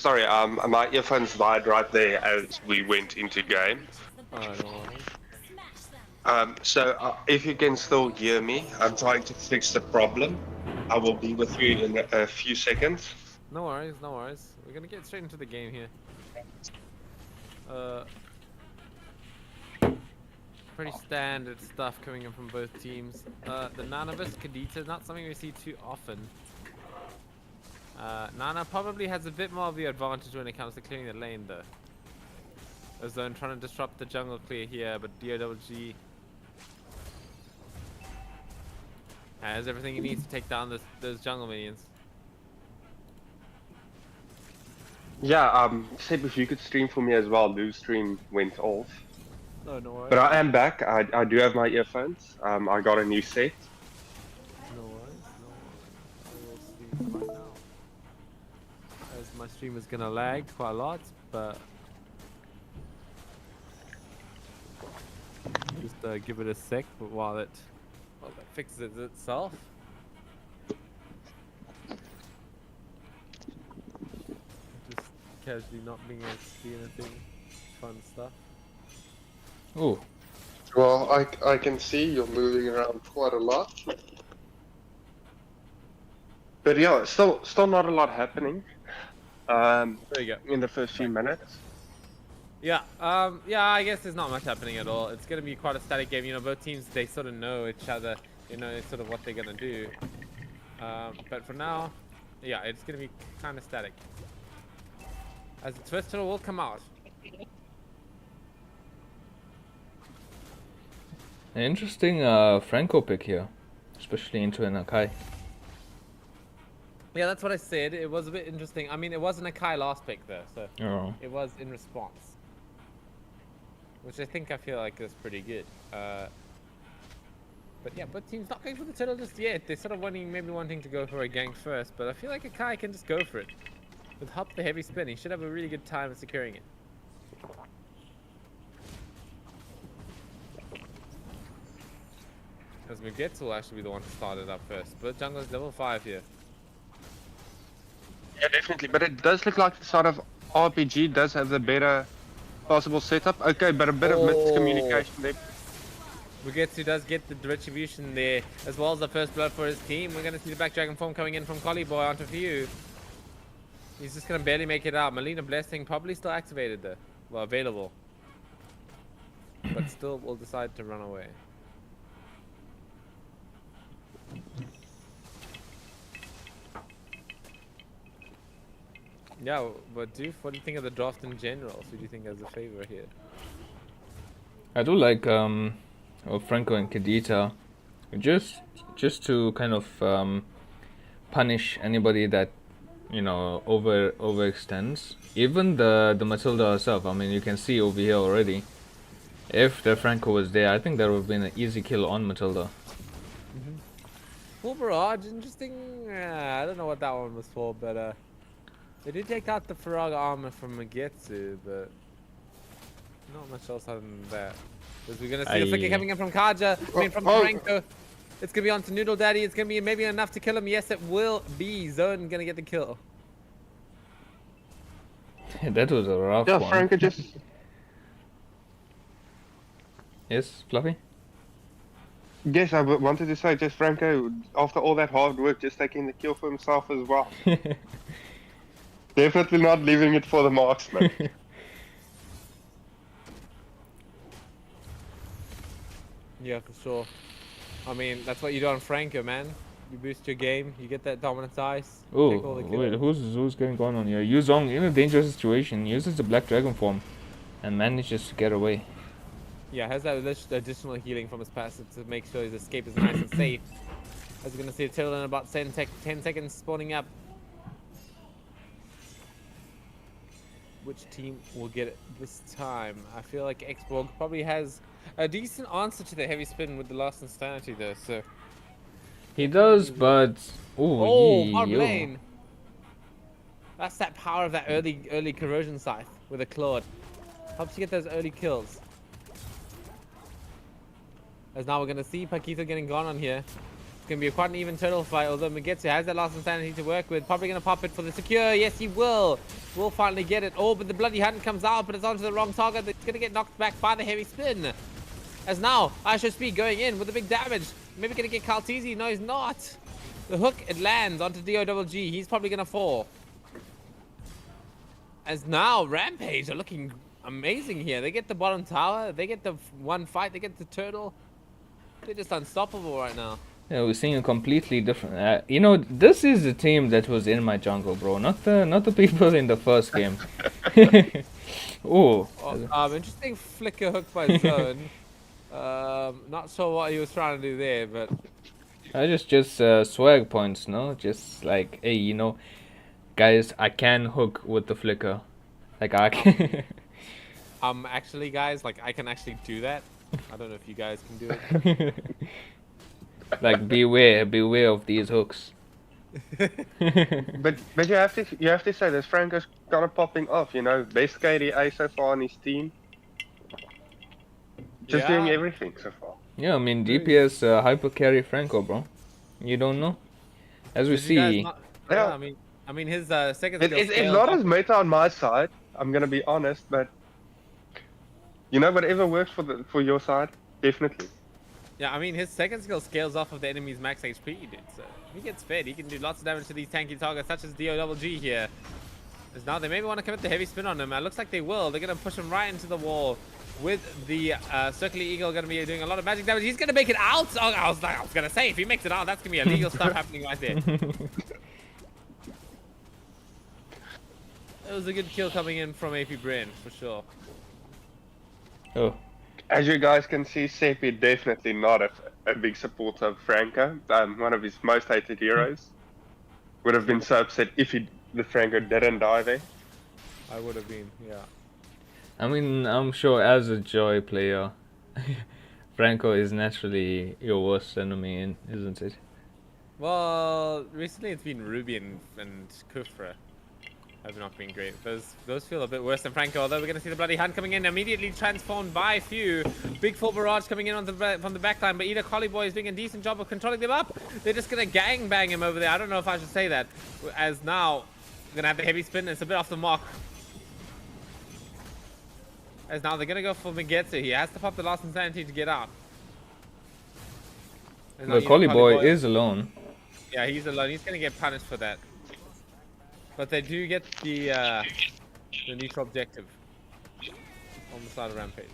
My earphones died right there as we went into game. Oh, no worries. Smash them. So if you can still hear me, I'm trying to fix the problem. I will be with you in a few seconds. No worries, no worries. We're gonna get straight into the game here. Pretty standard stuff coming in from both teams. The Nana vs Kadita, not something we see too often. Nana probably has a bit more of the advantage when it comes to clearing the lane though. As though I'm trying to disrupt the jungle clear here, but DOGG has everything he needs to take down those jungle minions. Yeah, Seb, if you could stream for me as well. Lou's stream went off. Oh, no worries. But I am back. I do have my earphones. I got a new set. No worries, no worries. I will see right now. As my stream is gonna lag quite a lot, but just give it a sec while that fixes itself. Just casually not being able to see anything fun stuff. Ooh. Well, I can see you're moving around quite a lot. But yeah, still not a lot happening. There you go. In the first few minutes. Yeah, yeah, I guess there's not much happening at all. It's gonna be quite a static game. You know, both teams, they sort of know each other. You know, sort of what they're gonna do. But for now, yeah, it's gonna be kind of static. As the Twister will come out. An interesting Franco pick here, especially into an Akai. Yeah, that's what I said. It was a bit interesting. I mean, it wasn't a Kai last pick though, so Oh. it was in response, which I feel like is pretty good. But yeah, both teams not going for the turtle just yet. They're sort of maybe wanting to go for a gank first, but I feel like a Kai can just go for it. With Hop the heavy spin, he should have a really good time at securing it. As Mugetsu will actually be the one to start it up first, but jungler's level 5 here. Yeah, definitely. But it does look like the sort of RPG does have the better possible setup. Okay, but a bit of miscommunication there. Mugetsu does get the retribution there, as well as the first blood for his team. We're going to see the back dragon form coming in from Collie Boy onto Few. He's just going to barely make it out. Melina Blessing probably still activated though. Well, available. But still will decide to run away. Yeah, but Doof, what do you think of the draft in general? Who do you think has a favor here? I do like Franco and Kadita, just to kind of punish anybody that overextends. Even the Matilda herself. I mean, you can see over here already. If the Franco was there, I think that would have been an easy kill on Matilda. full barrage, interesting. I don't know what that one was for, but they did take out the Faraga armor from Magetsu, but not much else other than that. Because we're gonna see the flicker coming in from Kaja, I mean from Franco. It's gonna be on to Noodle Daddy. It's gonna be maybe enough to kill him. Yes, it will be. Zone gonna get the kill. That was a rough Yeah, one. Franco just. Yes, Fluffy? Yes, I wanted to say just Franco, after all that hard work, just taking the kill for himself as well. Definitely not leaving it for the marksman. Yeah, for sure. I mean, that's what you do on Franco, man. You boost your game, you get that dominance ice. Oh, take all the wait, kills. who's getting going on here? Yuzong, in a dangerous situation, uses the Black Dragon form and manages to get away. Yeah, has that additional healing from his passive to make sure his escape is nice and safe. As we're gonna see a turtle in about 10 seconds spawning up. Which team will get it this time? I feel like Xborg probably has a decent answer to the heavy spin with the last insanity though, so. He does, but Oh, yee, bottom yo. lane. That's that power of that early corrosion scythe with a Claude. Helps you get those early kills. As now we're gonna see Paquito getting gone on here. It's gonna be quite an even turtle fight, although Magetsu has that last insanity to work with. Probably gonna pop it for the secure. Yes, he will. Will finally get it. Oh, but the bloody hunt comes out, but it's onto the wrong target. It's gonna get knocked back by the heavy spin. As now, ISO Speed going in with the big damage. Maybe gonna get Kaltizi. No, he's not. The hook, it lands onto DOGG. He's probably gonna fall. As now, Rampage are looking amazing here. They get the bottom tower. They get the one fight. They get the turtle. They're just unstoppable right now. Yeah, we're seeing a completely different. You know, this is the team that was in my jungle, bro. Not the people in the first game. Oh. Interesting flicker hook by Zone. Not sure what he was trying to do there, but I just swag points, no? Just like, hey, you know, guys, I can hook with the flicker. Like I can. Actually, guys, like I can actually do that. I don't know if you guys can do it. Like beware of these hooks. but you have to say this Franco's kind of popping off, you know, best KDA so far on his team. Just doing everything so far. Yeah, I mean DPS hyper carry Franco, bro. You don't know? As we see. I mean his second. It's not as meta on my side. I'm gonna be honest, but you know, whatever works for your side, definitely. Yeah, I mean his second skill scales off of the enemy's max HP, dude. So he gets fed. He can do lots of damage to these tanky targets, such as DOGG here. As now they maybe want to commit the heavy spin on him. It looks like they will. They're gonna push him right into the wall. With the Circular Eagle gonna be doing a lot of magic damage. He's gonna make it out. Oh, I was gonna say if he makes it out, that's gonna be illegal stuff happening right there. It was a good kill coming in from AP Brain for sure. Oh. As you guys can see, Seppi definitely not a big supporter of Franco. One of his most hated heroes. Would have been so upset if the Franco didn't die there. I would have been, yeah. I mean, I'm sure as a Joy player, Franco is naturally your worst enemy, isn't it? Well, recently it's been Ruby and Kufra. Have not been great. Those feel a bit worse than Franco, although we're going to see the bloody hand coming in, immediately transformed by Few. Big full barrage coming in from the backline, but either Collie Boy is doing a decent job of controlling them up. They're just going to gangbang him over there. I don't know if I should say that, as now we're going to have the heavy spin. It's a bit off the mark. As now they're going to go for Magetsu. He has to pop the last insanity to get out. The Collie Boy is alone. Yeah, he's alone. He's going to get punished for that. But they do get the neutral objective on the side of Rampage.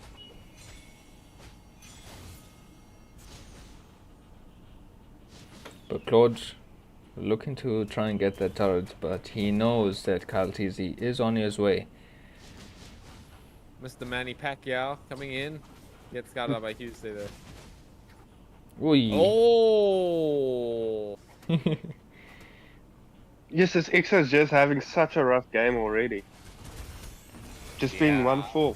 But Claude looking to try and get that turret, but he knows that Kaltizi is on his way. Mr. Manny Pacquiao coming in. Gets scouted out by Tuesday there. Oi. Oh! Yes, this Ixa is just having such a rough game already. Just being 1-4.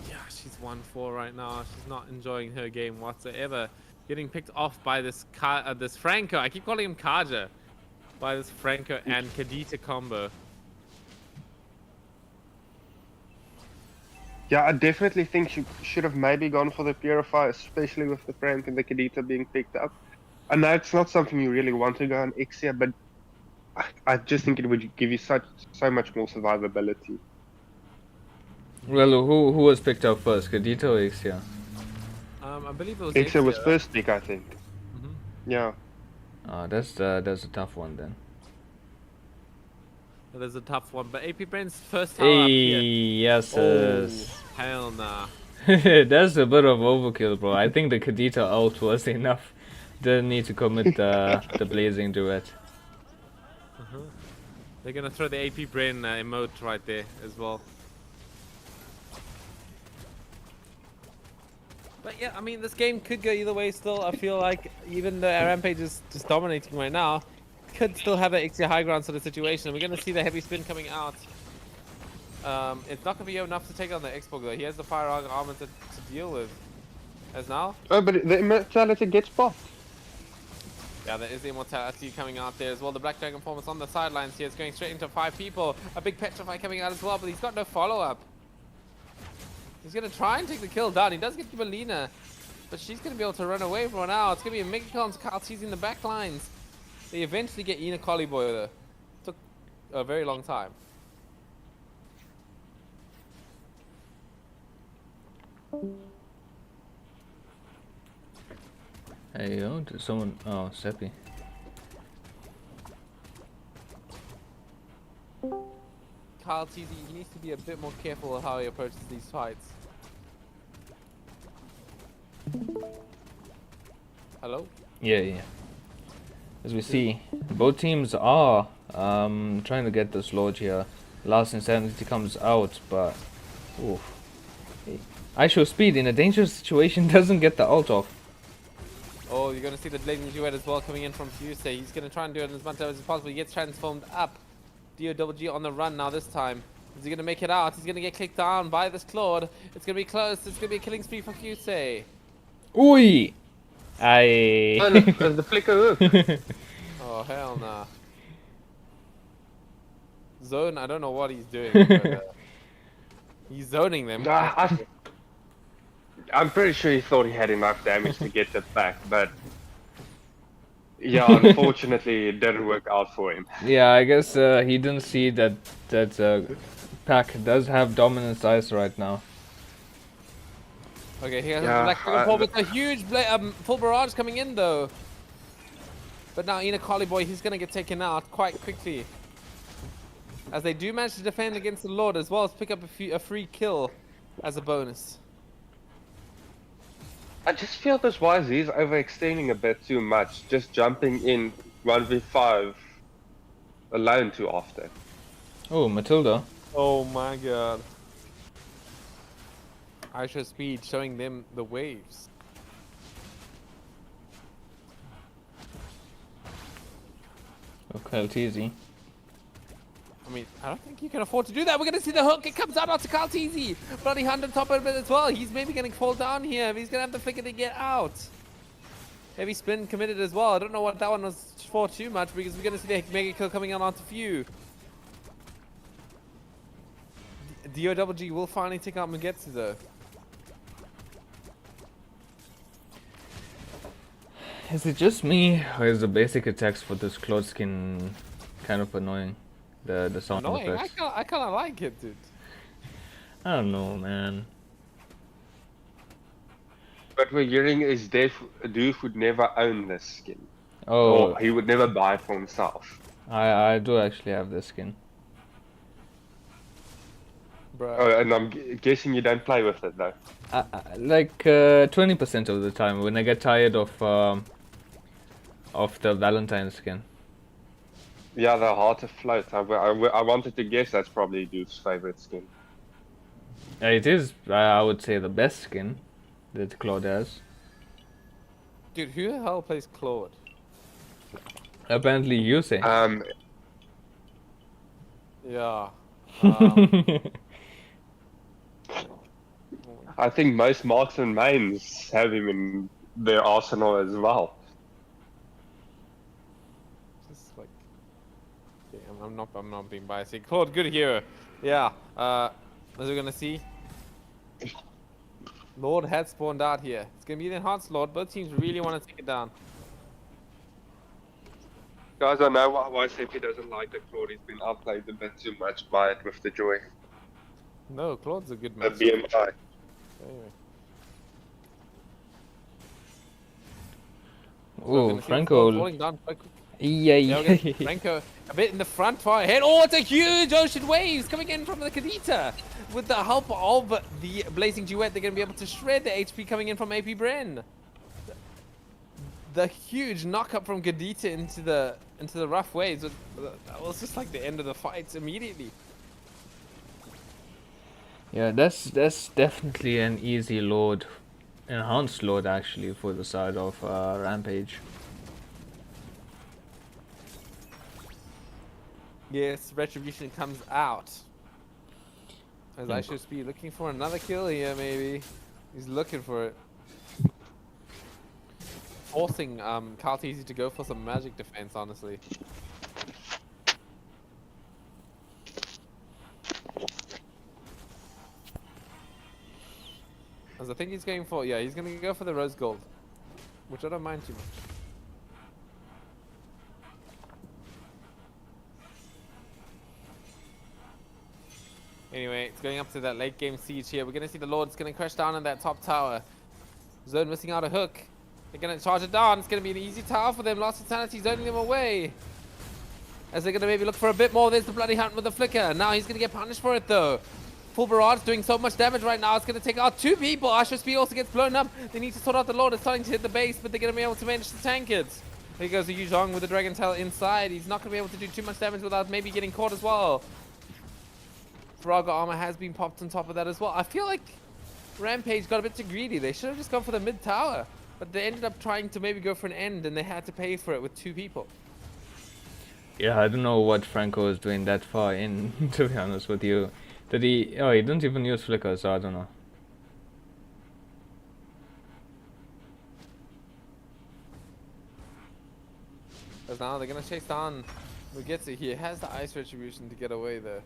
Yeah, she's 1-4 right now. She's not enjoying her game whatsoever. getting picked off by this this Franco. I keep calling him Kaja. By this Franco and Kadita combo. Yeah, I definitely think she should have maybe gone for the Purify, especially with the Frank and the Kadita being picked up. I know it's not something you really want to go on Ixia, but I just think it would give you so much more survivability. Well, who was picked up first, Kadita or Ixia? I believe it was Ixia was Ixia, first pick, I think. Yeah. That's a tough one then. That is a tough one, but AP Brand's first tower up here. Yes, Oh, hell nah. that's a bit of overkill, bro. I think the Kadita ult was enough. Didn't need to commit the blazing duet. They're gonna throw the AP Brain emote right there as well. But yeah, I mean, this game could go either way still. I feel like even though Rampage is just dominating right now, could still have an Ixia high ground sort of situation. We're gonna see the heavy spin coming out. It's not gonna be enough to take on the Xbox though. He has the fire armor to deal with. As now? Oh, but the immortality gets popped. Yeah, there is the immortality coming out there as well. The Black Dragon form is on the sidelines here. It's going straight into 5 people. A big Petrify coming out as well, but he's got no follow-up. He's going to try and take the kill down. He does get Kibalina, but she's going to be able to run away from now. It's going to be a Megacons Carl teasing the back lines. They eventually get Ina Collie Boy though. Took a very long time. Hey yo, did someone? Oh, Seppi. Carl TZ, he needs to be a bit more careful of how he approaches these fights. Hello? Yeah. As we see, both teams are trying to get this Lord here. Last Insanity comes out, but oof. Hey. I show speed in a dangerous situation doesn't get the ult off. Oh, you're going to see the Blazing Duet as well coming in from Fusey. He's going to try and do it as much as possible. He gets transformed up. DOWG on the run now this time. Is he going to make it out? He's going to get clicked down by this Claude. It's going to be close. It's going to be a killing spree for Fusey. Oi! Oh, no, the flicker hook. Oh, hell nah. Zone, I don't know what he's doing. But, he's zoning them. I'm pretty sure he thought he had enough damage to get it back, but yeah, unfortunately it didn't work out for him. Yeah, I guess he didn't see that Pack does have dominant size right now. Okay, he has Yeah, Black Dragon Paw with a huge full barrage coming in though. But now Ina Collie Boy, he's gonna get taken out quite quickly. As they do manage to defend against the Lord as well as pick up a free kill as a bonus. I just feel this YZ is overextending a bit too much, just jumping in 1v5 alone too often. Oh, Matilda. Oh my god. I show speed showing them the waves. Okay, Teasy. I mean, I don't think you can afford to do that. We're going to see the hook. It comes out onto Kaltizi. Bloody Hunt on top of it as well. He's maybe going to fall down here. He's going to have the flicker to get out. Heavy spin committed as well. I don't know what that one was for too much because we're going to see the mega kill coming out onto Few. DOWG will finally take out Mugetsu though. Is it just me, or is the basic attacks for this Claude skin kind of annoying? The sound Annoying. effects. I kind of like it, dude. I don't know, man. What we're hearing is Doof would never own this skin. Oh, Or he would never buy it for himself. I do actually have this skin. Bruh. Oh, and I'm guessing you don't play with it though. Like 20% of the time when I get tired of the Valentine skin. Yeah, they're hard to float. I wanted to guess that's probably Doof's favorite skin. It is, I would say, the best skin that Claude has. Dude, who the hell plays Claude? Apparently, you say. Yeah. I think most marksman mains have him in their arsenal as well. Just like, okay, I'm not being biased here. Claude, good hero. Yeah. As we're gonna see, Lord had spawned out here. It's gonna be the enhanced Lord. Both teams really want to take it down. Guys, I know why Seppi doesn't like the Claude. He's been outplayed a bit too much by it with the Joy. No, Claude's a good The match. BMI. Anyway. Oh, Franco. Falling down quite quick. Yeah, Yeah, we're gonna Franco a bit in the front far ahead. Oh, it's a huge ocean waves coming in from the Kadita. With the help of the Blazing Duet, they're gonna be able to shred the HP coming in from AP Bren. The huge knock up from Kadita into the rough waves. That was just like the end of the fights immediately. Yeah, that's definitely an easy Lord, enhanced Lord actually for the side of Rampage. Yes, Retribution comes out. As I should be looking for another kill here, maybe. He's looking for it. Forcing Kalteezy to go for some magic defense, honestly. As I think he's going for, yeah, he's going to go for the rose gold. Which I don't mind too much. Anyway, it's going up to that late game siege here. We're going to see the Lord's going to crash down on that top tower. Zone missing out a hook. They're going to charge it down. It's going to be an easy tower for them. Last Eternity zoning them away. As they're going to maybe look for a bit more. There's the Bloody Hunt with the flicker. Now he's going to get punished for it though. Full Barrage doing so much damage right now. It's going to take out 2 people. Asher Speed also gets blown up. They need to sort out the Lord. It's starting to hit the base, but they're going to be able to manage to tank it. There goes the Yu Zhong with the Dragon Tail inside. He's not going to be able to do too much damage without maybe getting caught as well. Faraga armor has been popped on top of that as well. I feel like Rampage got a bit too greedy. They should have just gone for the mid tower. But they ended up trying to maybe go for an end, and they had to pay for it with 2 people. Yeah, I don't know what Franco is doing that far in, to be honest with you. Did he... Oh, he didn't even use flicker, so I don't know. Because now they're going to chase down Mugetsu. He has the Ice Retribution to get away there.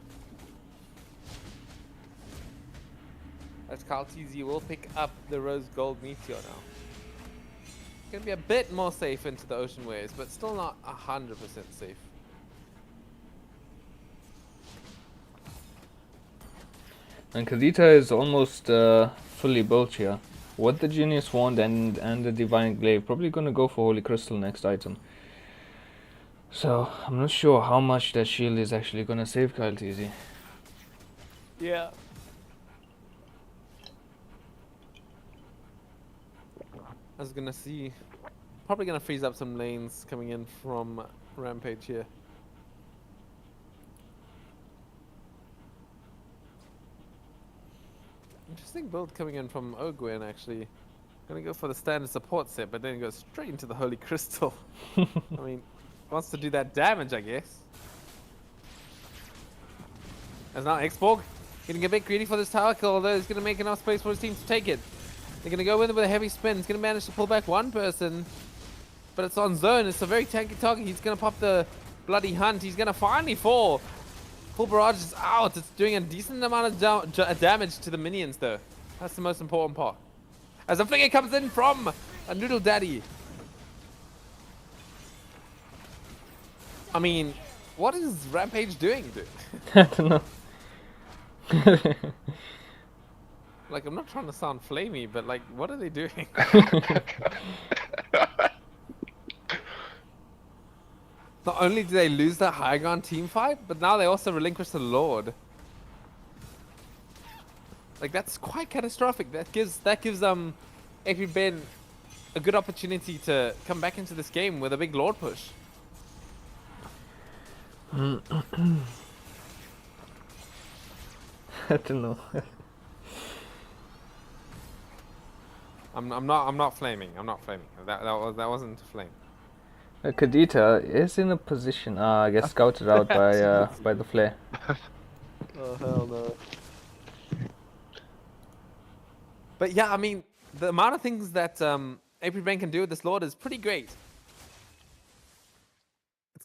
As Kalteezy will pick up the Rose Gold Meteor now. Gonna be a bit more safe into the ocean waves, but still not 100% safe. And Kadita is almost fully built here. What the Genius Wand and the Divine Glaive, probably gonna go for Holy Crystal next item. So, I'm not sure how much that shield is actually gonna save Kalteezy. Yeah. I was gonna see, probably gonna freeze up some lanes coming in from Rampage here. Interesting build coming in from Ogwen actually. Gonna go for the standard support set, but then go straight into the Holy Crystal. I mean, wants to do that damage, I guess. As now Xborg getting a bit greedy for this tower kill, although he's gonna make enough space for his team to take it. They're going to go in with a heavy spin. He's going to manage to pull back 1 person. But it's on zone. It's a very tanky target. He's going to pop the Bloody Hunt. He's going to finally fall. Full Barrage is out. It's doing a decent amount of damage to the minions, though. That's the most important part. As a flicker comes in from a Noodle Daddy. I mean, what is Rampage doing, dude? I don't know. Like, I'm not trying to sound flamey, but like, what are they doing? Not only do they lose the high ground team fight, but now they also relinquish the Lord. Like, that's quite catastrophic. That gives AP Ben a good opportunity to come back into this game with a big Lord push. I don't know. I'm not flaming. I'm not flaming. That wasn't a flame. Kadita is in a position. I guess scouted out by the flare. Oh hell no. But yeah, I mean, the amount of things that AP Brain can do with this Lord is pretty great.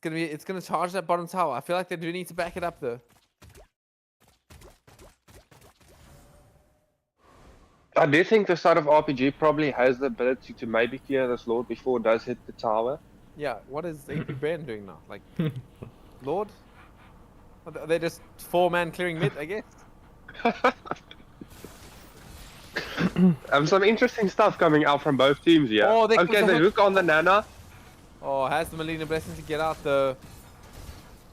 It's gonna charge that bottom tower. I feel like they do need to back it up though. I do think the side of RPG probably has the ability to maybe clear this Lord before it does hit the tower. Yeah, what is AP Brain doing now? Like, Lord? Are they just 4-man clearing mid, I guess? Some interesting stuff coming out from both teams here. Oh, there comes Okay, the the hook. hook on the Nana. Oh, has the Melina blessing to get out though.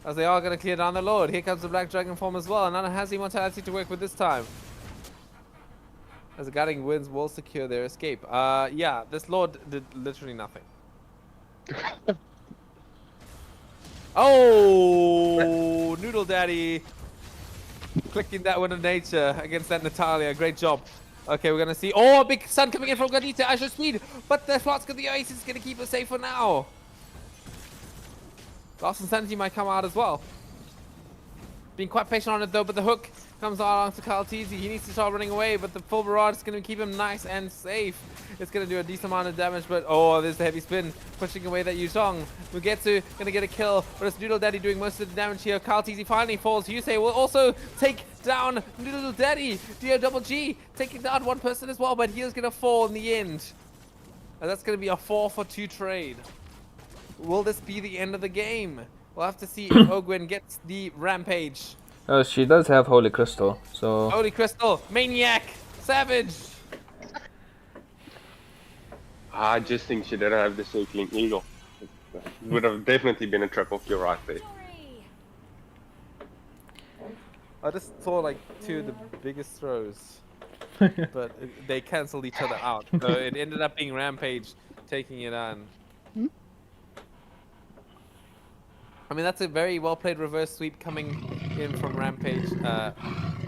As they are going to clear down the Lord. Here comes the Black Dragon form as well. Nana has the immortality to work with this time. As the guiding winds will secure their escape. Yeah, this Lord did literally nothing. Oh, Noodle Daddy. Clicking that one of nature against that Natalia. Great job. Okay, we're going to see. Oh, a big sun coming in from Gadita. I should speed. But the Flask of the Oasis is going to keep us safe for now. Lost Insanity might come out as well. Being quite patient on it though, but the hook comes along to Kyle Teasy. He needs to start running away, but the full barrage is going to keep him nice and safe. It's going to do a decent amount of damage, but oh, there's the heavy spin pushing away that Yuzhong. Mugetsu going to get a kill, but it's Noodle Daddy doing most of the damage here. Kyle Teasy finally falls. Yusei will also take down Noodle Daddy. DO taking down one person as well, but he is going to fall in the end. And that's going to be a 4-for-2 trade. Will this be the end of the game? We'll have to see if Ogwen gets the rampage. She does have Holy Crystal, so... Holy Crystal, Maniac, Savage. I just think she didn't have the Circling Eagle. It would have definitely been a triple kill right there. I just saw like two of the biggest throws, but they cancelled each other out. So it ended up being Rampage taking it on. I mean, that's a very well played reverse sweep coming in from Rampage.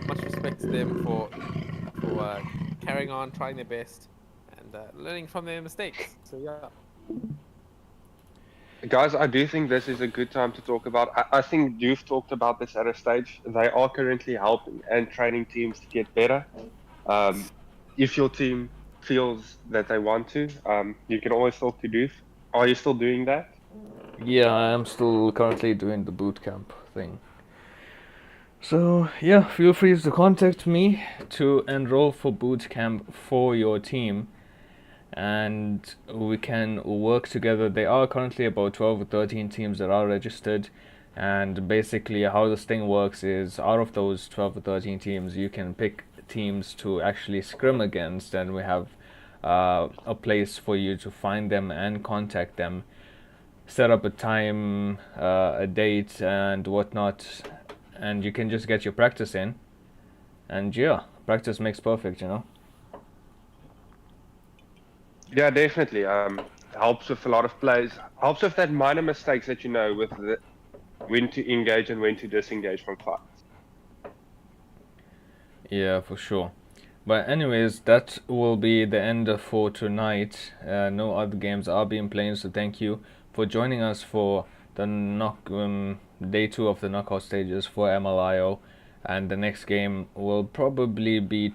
Much respect to them for carrying on, trying their best, and learning from their mistakes. So yeah. Guys, I do think this is a good time to talk about. I think you've talked about this at a stage. They are currently helping and training teams to get better. If your team feels that they want to, you can always talk to Doof. Are you still doing that? Yeah, I am still currently doing the bootcamp thing. So, yeah, feel free to contact me to enroll for bootcamp for your team. And we can work together. There are currently about 12 or 13 teams that are registered. And basically how this thing works is, out of those 12 or 13 teams, you can pick teams to actually scrim against. And we have a place for you to find them and contact them. Set up a time, a date and whatnot, and you can just get your practice in. And yeah, practice makes perfect, you know. Yeah, definitely. Helps with a lot of plays. Helps with that minor mistakes that you know with when to engage and when to disengage from fights. Yeah, for sure. But anyways, that will be the end for tonight. No other games are being played, so thank you for joining us for the day 2 of the knockout stages for MLIO, and the next game will probably be